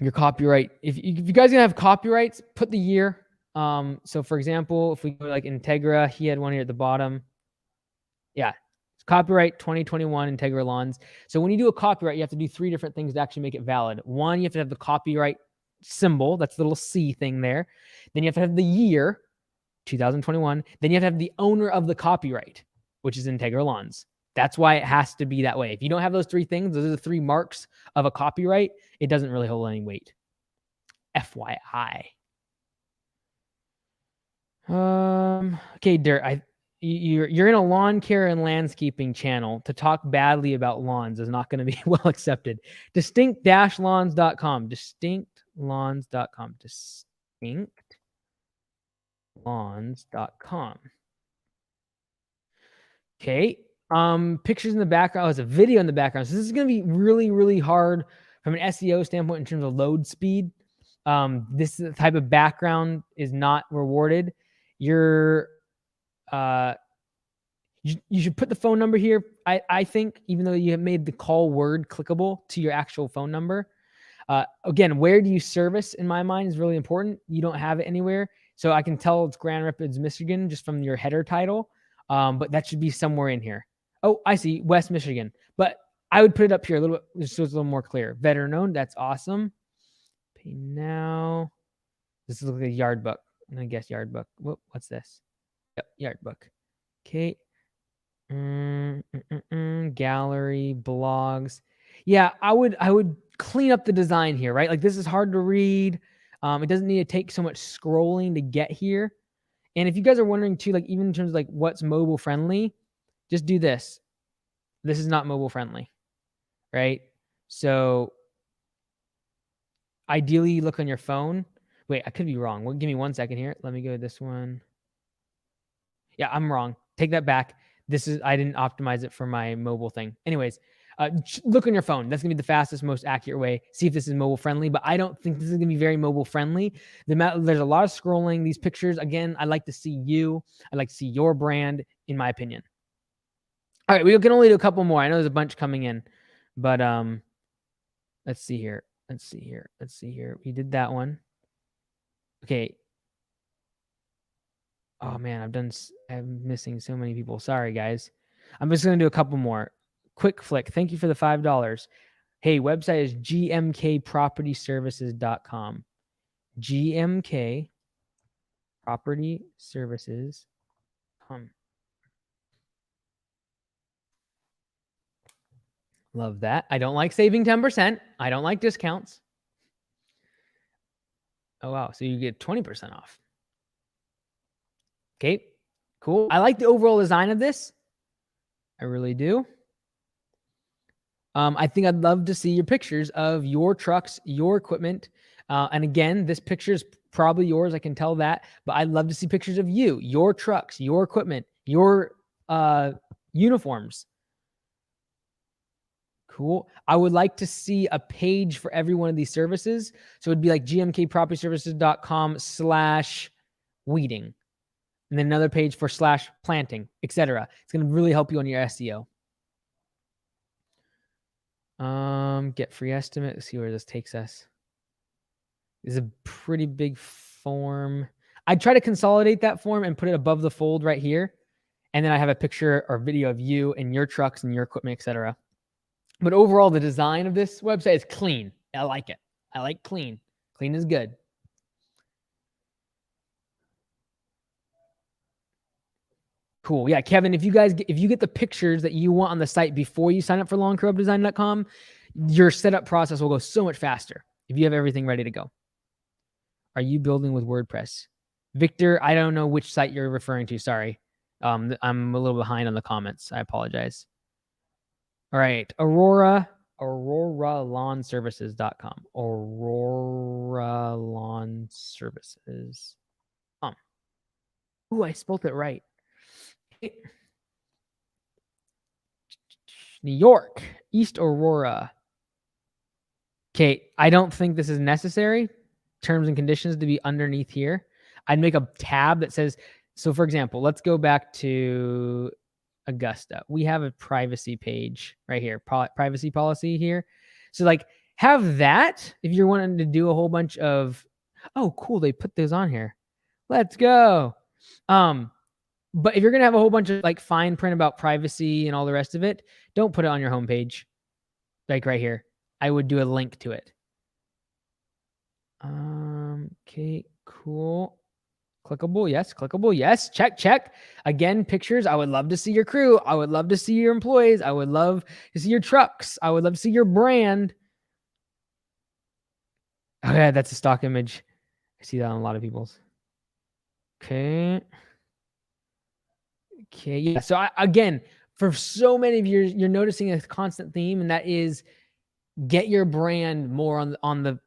Your copyright. If you guys are gonna have copyrights, put the year. So for example, if we go like Integra, he had one here at the bottom. Yeah. Copyright 2021 Integra Lawns. So when you do a copyright, you have to do 3 different things to actually make it valid. One, you have to have the copyright symbol. That's the little C thing there. Then you have to have the year, 2021. Then you have to have the owner of the copyright, which is Integra Lawns. That's why it has to be that way. If you don't have those 3 things, those are the 3 marks of a copyright, it doesn't really hold any weight. FYI. Okay, Dirt, you're in a lawn care and landscaping channel. To talk badly about lawns is not going to be well accepted. Distinct-lawns.com. Distinct-lawns.com. Distinct-lawns.com. Okay. Pictures in the background. Oh, there's a video in the background. So this is going to be really, really hard from an SEO standpoint in terms of load speed. This type of background is not rewarded. You should put the phone number here. I think, even though you have made the call word clickable to your actual phone number. Again, where do you service in my mind is really important. You don't have it anywhere. So I can tell it's Grand Rapids, Michigan, just from your header title. But that should be somewhere in here. Oh, I see, West Michigan. But I would put it up here a little bit, just so it's a little more clear. Veteran owned, that's awesome. Pay now. This looks like a yard book. I'm gonna guess yard book. What's this? Yep, yard book. Okay. Gallery, blogs. Yeah, I would clean up the design here, right? Like, this is hard to read. It doesn't need to take so much scrolling to get here. And if you guys are wondering too, like, even in terms of like what's mobile friendly, just do this. This is not mobile friendly, right? So ideally, look on your phone. Wait, I could be wrong. Well, give me 1 second here. Let me go to this one. Yeah, I'm wrong. Take that back. I didn't optimize it for my mobile thing. Anyways, look on your phone. That's gonna be the fastest, most accurate way. See if this is mobile friendly, but I don't think this is gonna be very mobile friendly. There's a lot of scrolling. These pictures, again, I like to see you. I like to see your brand, in my opinion. All right, we can only do a couple more. I know there's a bunch coming in, but let's see here. We did that one. Okay. Oh man, I'm missing so many people. Sorry, guys. I'm just going to do a couple more. Quick flick. Thank you for the $5. Hey, website is gmkpropertyservices.com. gmkpropertyservices.com. Love that. I don't like saving 10%. I don't like discounts. Oh, wow. So you get 20% off. Okay, cool. I like the overall design of this. I really do. I think I'd love to see your pictures of your trucks, your equipment. And again, this picture is probably yours. I can tell that. But I'd love to see pictures of you, your trucks, your equipment, your uniforms. Cool. I would like to see a page for every one of these services. So it'd be like gmkpropertyservices.com/weeding. And then another page for /planting, etc. It's going to really help you on your SEO. Get free estimate. Let's see where this takes us. This is a pretty big form. I try to consolidate that form and put it above the fold right here. And then I have a picture or video of you and your trucks and your equipment, etc. But overall, the design of this website is clean. I like it. I like clean. Clean is good. Cool. Yeah, Kevin, if you get the pictures that you want on the site before you sign up for longcurveupdesign.com, your setup process will go so much faster if you have everything ready to go. Are you building with WordPress? Victor, I don't know which site you're referring to. Sorry. I'm a little behind on the comments. I apologize. All right. AuroraLawnServices.com. AuroraLawnServices.com. Ooh, I spelled it right. New York, East Aurora. Okay, I don't think this is necessary. Terms and conditions to be underneath here. I'd make a tab that says, so for example, let's go back to Augusta. We have a privacy page right here, privacy policy here. So like have that if you're wanting to do a whole bunch of, oh, cool, they put those on here. Let's go. But if you're going to have a whole bunch of like fine print about privacy and all the rest of it, don't put it on your homepage. Like right here. I would do a link to it. Okay, cool. Clickable, yes. Clickable, yes. Check, check. Again, pictures. I would love to see your crew. I would love to see your employees. I would love to see your trucks. I would love to see your brand. Oh yeah, that's a stock image. I see that on a lot of people's. Okay. Okay, yeah. So again, for so many of you, you're noticing a constant theme, and that is get your brand more on the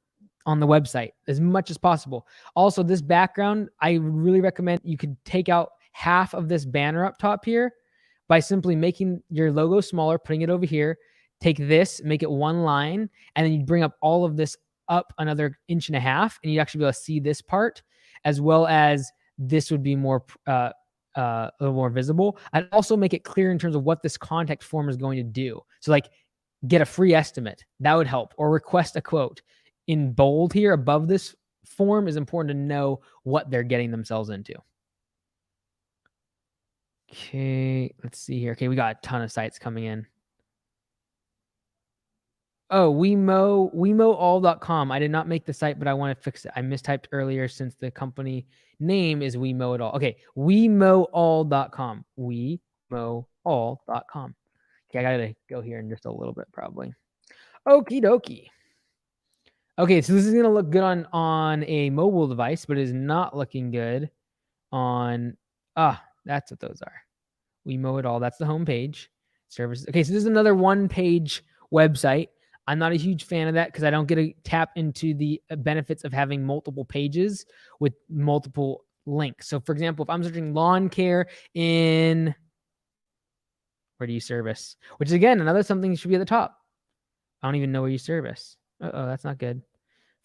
website as much as possible. Also, this background, I really recommend you could take out half of this banner up top here by simply making your logo smaller, putting it over here. Take this, make it one line, and then you bring up all of this up another 1.5 inches, and you'd actually be able to see this part, as well as this would be more a little more visible. I'd also make it clear in terms of what this contact form is going to do. So like get a free estimate. That would help. Or request a quote. In bold here above this form is important to know what they're getting themselves into. Okay, let's see here. Okay, we got a ton of sites coming in. Oh, WeMowAll.com. I did not make the site, but I want to fix it. I mistyped earlier since the company name is We Mow It All. Okay, WeMowAll.com. WeMowAll.com. Okay, I gotta go here in just a little bit, probably. Okie dokie. Okay, so this is gonna look good on a mobile device, but it is not looking good on. That's what those are. We Mow It All. That's the home page. Services. Okay, so this is another one-page website. I'm not a huge fan of that because I don't get to tap into the benefits of having multiple pages with multiple links. So for example, if I'm searching lawn care in, where do you service? Which is again, another something should be at the top. I don't even know where you service. Uh-oh, that's not good.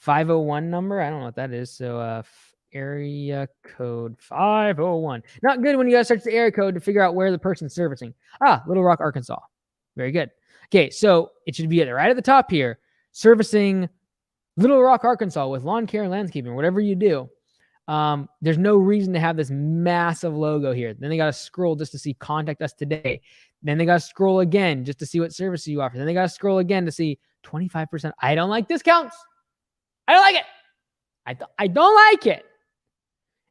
501 number. I don't know what that is. So area code 501. Not good when you gotta search the area code to figure out where the person's servicing. Little Rock, Arkansas. Very good. Okay, so it should be right at the top here. Servicing Little Rock, Arkansas with lawn care and landscaping, whatever you do. There's no reason to have this massive logo here. Then they got to scroll just to see contact us today. Then they got to scroll again just to see what services you offer. Then they got to scroll again to see 25%. I don't like discounts. I don't like it. I don't like it.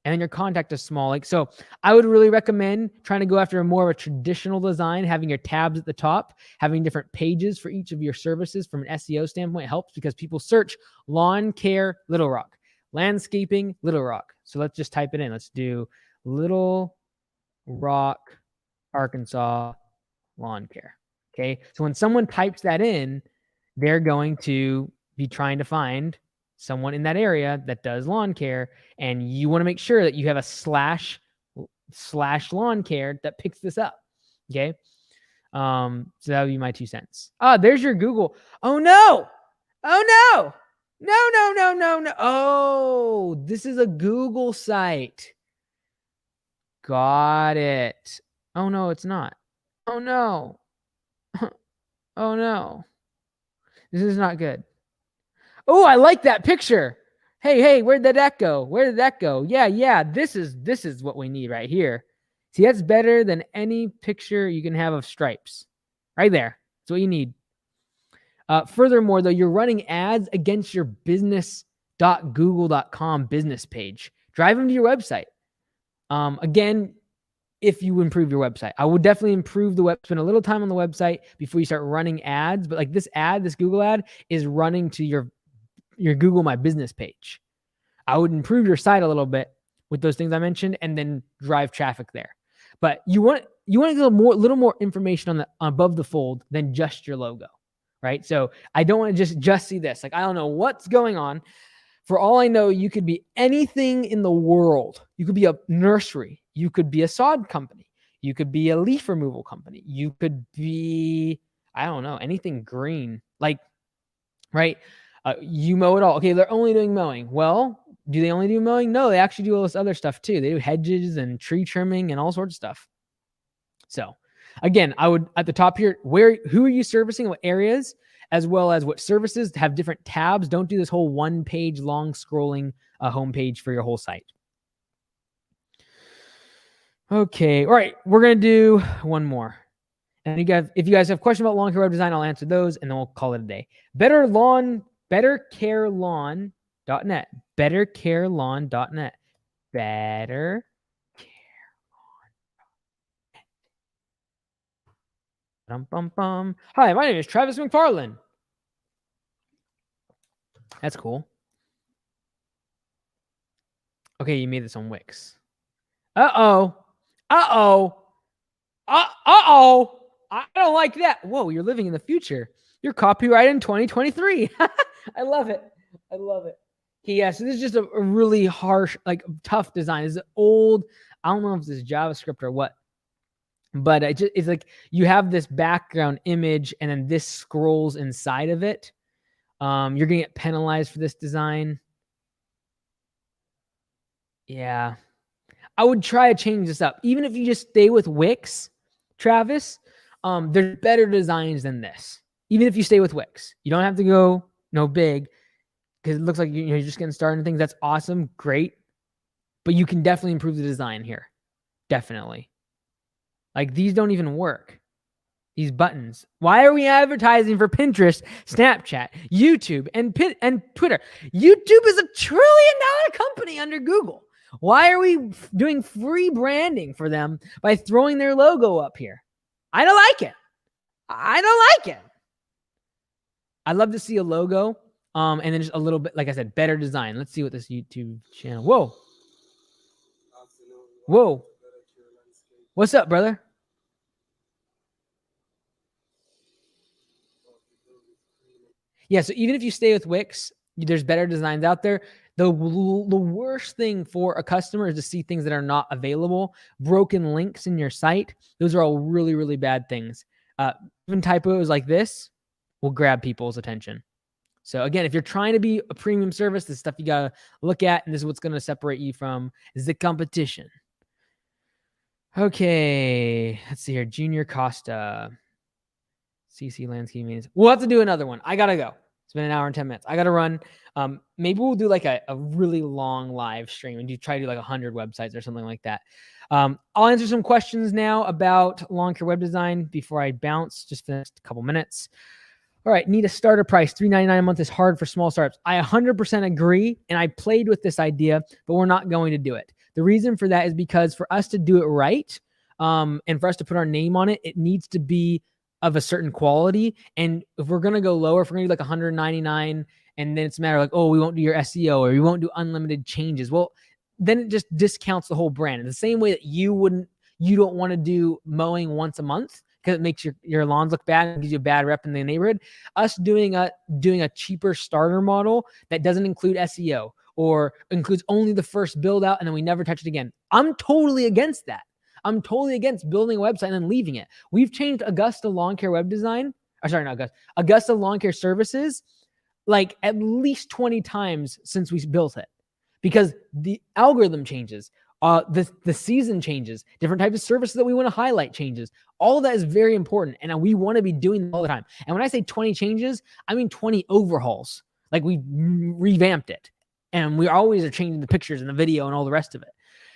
And then your contact is small. Like, so I would really recommend trying to go after a more of a traditional design, having your tabs at the top, having different pages for each of your services from an SEO standpoint helps because people search lawn care, Little Rock, landscaping, Little Rock. So let's just type it in. Let's do Little Rock, Arkansas lawn care. Okay. So when someone types that in, they're going to be trying to find someone in that area that does lawn care, and you want to make sure that you have a slash lawn care that picks this up. Okay. So that would be my 2 cents. There's your Google. Oh no. No. Oh, this is a Google site. Got it. Oh no, it's not. Oh no. Oh no. This is not good. Oh, I like that picture. Hey, where did that go? Where did that go? Yeah. This is what we need right here. See, that's better than any picture you can have of stripes. Right there. That's what you need. Furthermore, though, you're running ads against your business.google.com business page. Drive them to your website. Again, if you improve your website, I would definitely improve the web, spend a little time on the website before you start running ads. But like this Google ad is running to your Google My Business page. I would improve your site a little bit with those things I mentioned and then drive traffic there. But you want to get a little more information on the above the fold than just your logo, right? So I don't want to just see this. Like, I don't know what's going on. For all I know, you could be anything in the world. You could be a nursery. You could be a sod company. You could be a leaf removal company. You could be, I don't know, anything green. Like, right? You mow it all. Okay, they're only doing mowing. Well, do they only do mowing? No, they actually do all this other stuff too. They do hedges and tree trimming and all sorts of stuff. So again, I would, at the top here, who are you servicing, what areas, as well as what services, have different tabs. Don't do this whole 1 page long scrolling homepage for your whole site. Okay, all right, we're going to do one more. And if you guys have questions about lawn care web design, I'll answer those and then we'll call it a day. bettercarelawn.net. bettercarelawn.net. Better. Hi, my name is Travis McFarland. That's cool. Okay, you made this on Wix. Uh-oh. I don't like that. Whoa, you're living in the future. You're copyrighted in 2023. I love it. Okay, yeah, so this is just a really harsh, like tough design. It's old. I don't know if this is JavaScript or what. But it's like you have this background image and then this scrolls inside of it. You're going to get penalized for this design. Yeah. I would try to change this up. Even if you just stay with Wix, Travis, there's better designs than this. Even if you stay with Wix. You don't have to go big because it looks like you're just getting started and things. That's awesome. Great. But you can definitely improve the design here. Definitely. Like, these don't even work. These buttons. Why are we advertising for Pinterest, Snapchat, YouTube, and Twitter? YouTube is $1 trillion company under Google. Why are we doing free branding for them by throwing their logo up here? I don't like it. I'd love to see a logo, and then just a little bit, like I said, better design. Let's see what this YouTube channel. Whoa. What's up, brother? Yeah, so even if you stay with Wix, there's better designs out there. The worst thing for a customer is to see things that are not available, broken links in your site. Those are all really, really bad things. Even typos like this will grab people's attention. So again, if you're trying to be a premium service, this stuff you got to look at, and this is what's going to separate you from the competition. Okay, let's see here. Junior Costa. CC Landscaping meetings. We'll have to do another one. I got to go. It's been an hour and 10 minutes. I got to run. Maybe we'll do like a really long live stream and try to do like 100 websites or something like that. I'll answer some questions now about lawn care web design before I bounce, just for the next couple minutes. All right, need a starter price. $3.99 a month is hard for small startups. I 100% agree, and I played with this idea, but we're not going to do it. The reason for that is because for us to do it right, and for us to put our name on it, it needs to be of a certain quality. And if we're going to go lower, if we're going to do like 199, and then it's a matter of like, oh, we won't do your SEO or you won't do unlimited changes. Well, then it just discounts the whole brand. In the same way that you don't want to do mowing once a month because it makes your lawns look bad and gives you a bad rep in the neighborhood. Us doing a cheaper starter model that doesn't include SEO or includes only the first build out and then we never touch it again. I'm totally against that. I'm totally against building a website and then leaving it. We've changed Augusta Lawn Care web design. Augusta Lawn Care services like at least 20 times since we built it because the algorithm changes. The season changes, different types of services that we want to highlight changes. All of that is very important. And we want to be doing them all the time. And when I say 20 changes, I mean 20 overhauls. Like we revamped it and we always are changing the pictures and the video and all the rest of it.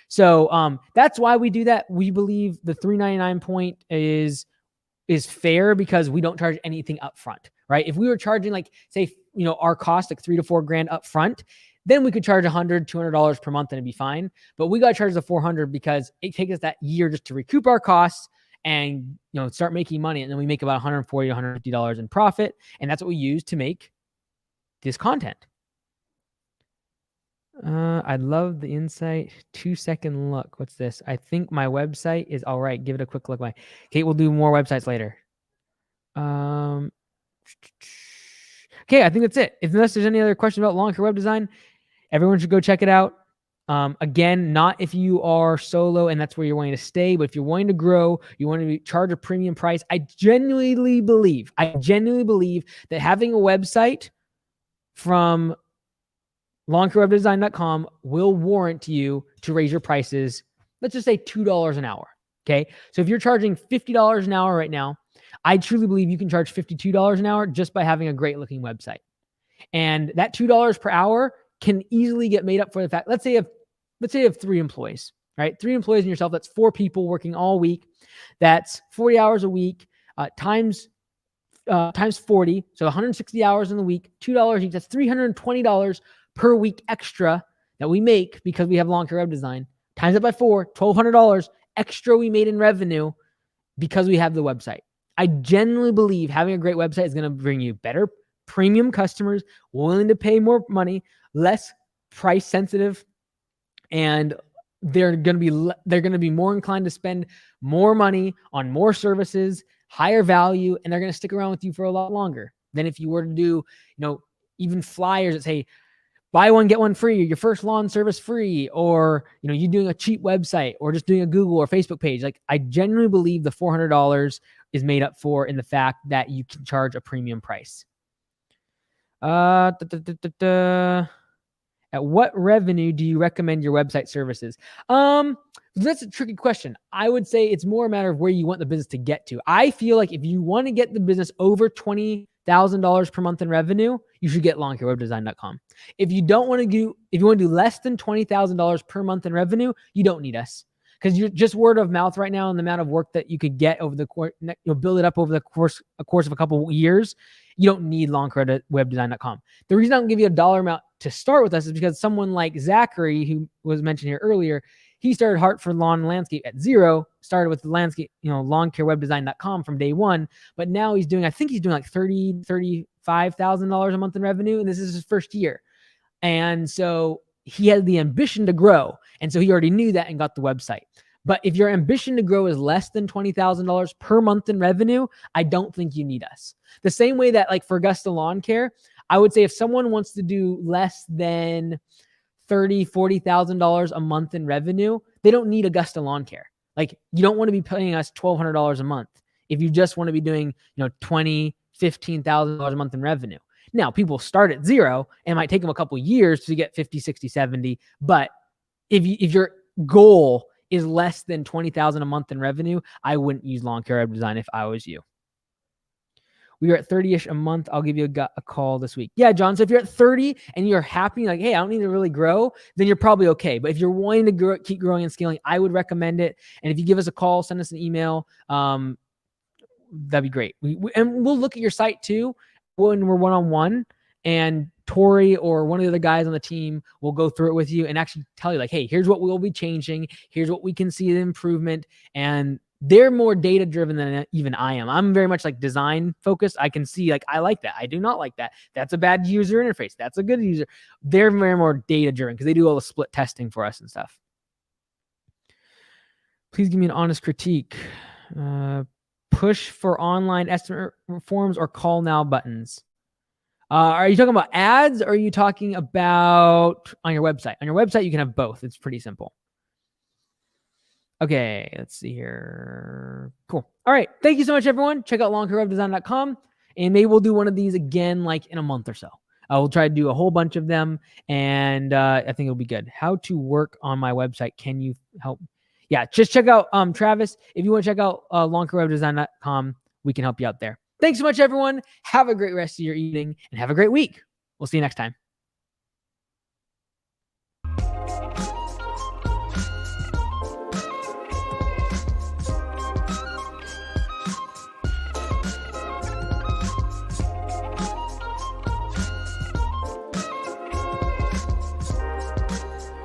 So that's why we do that. We believe the $3.99 point is fair because we don't charge anything up front, right? If we were charging like, say, our cost like $3,000 to $4,000 up front, then we could charge $100, $200 per month and it'd be fine. But we got to charge the $400 because it takes us that year just to recoup our costs and start making money. And then we make about $140 to $150 in profit. And that's what we use to make this content. I love the insight. 2-second look. What's this? I think my website is all right. Give it a quick look. Kate will do more websites later. Okay, I think that's it. Unless there's any other question about lawn care web design, everyone should go check it out. Again, not if you are solo and that's where you're wanting to stay, but if you're wanting to grow, you want to charge a premium price. I genuinely believe that having a website from lawncarewebdesign.com will warrant you to raise your prices. Let's just say $2 an hour. Okay. So if you're charging $50 an hour right now, I truly believe you can charge $52 an hour just by having a great looking website. And that $2 per hour can easily get made up for the fact, let's say you have 3 employees, right? 3 employees in yourself. That's 4 people working all week. That's 40 hours a week, times 40. So 160 hours in the week, $2 each. That's $320 per week extra that we make because we have lawn care web design. Times it by 4, $1,200 extra we made in revenue because we have the website. I genuinely believe having a great website is going to bring you better premium customers, willing to pay more money, less price sensitive, and they're going to be more inclined to spend more money on more services, higher value, and they're going to stick around with you for a lot longer than if you were to do, even flyers that say, buy one, get one free, or your first lawn service free, or, you doing a cheap website or just doing a Google or Facebook page. Like I genuinely believe the $400 is made up for in the fact that you can charge a premium price. At what revenue do you recommend your website services? That's a tricky question. I would say it's more a matter of where you want the business to get to. I feel like if you want to get the business over $20,000 per month in revenue, you should get lawncarewebdesign.com. If you want to do less than $20,000 per month in revenue, you don't need us. Because you're just word of mouth right now and the amount of work that you could get over the course, build it up over the course of a couple of years. You don't need lawncarewebdesign.com. The reason I don't give you a dollar amount to start with us is because someone like Zachary, who was mentioned here earlier, he started Hartford Lawn and Landscape at 0, started with the landscape, lawncarewebdesign.com from day 1, but now he's doing like $35,000 a month in revenue, and this is his first year. And so he had the ambition to grow. And so he already knew that and got the website. But if your ambition to grow is less than $20,000 per month in revenue, I don't think you need us. The same way that like for Augusta Lawn Care, I would say if someone wants to do less than $30,000, $40,000 a month in revenue, they don't need Augusta Lawn Care. Like you don't want to be paying us $1,200 a month if you just want to be doing, $20,000, $15,000 a month in revenue. Now, people start at zero and it might take them a couple years to get 50, 60, 70. But if your goal is less than $20,000 a month in revenue, I wouldn't use Lawn Care Web Design if I was you. We are at 30-ish a month. I'll give you a call this week. Yeah, John. So if you're at 30 and you're happy, like, hey, I don't need to really grow, then you're probably okay. But if you're wanting to grow, keep growing and scaling, I would recommend it. And if you give us a call, send us an email, that'd be great. And we'll look at your site too when we're one-on-one, and Tori or one of the other guys on the team will go through it with you and actually tell you like, hey, here's what we'll be changing. Here's what we can see the improvement. And they're more data-driven than even I am. I'm very much like design focused. I can see like, I like that. I do not like that. That's a bad user interface. That's a good user. They're very more data-driven because they do all the split testing for us and stuff. Please give me an honest critique. Push for online estimate forms or call now buttons. Are you talking about ads or are you talking about on your website? On your website, you can have both. It's pretty simple. Okay, let's see here. Cool. All right. Thank you so much, everyone. Check out lawncarewebdesign.com, and maybe we'll do one of these again like in a month or so. We'll try to do a whole bunch of them, and I think it'll be good. How to work on my website. Can you help? Yeah, just check out Travis. If you want to check out lawncarewebdesign.com, we can help you out there. Thanks so much, everyone. Have a great rest of your evening and have a great week. We'll see you next time.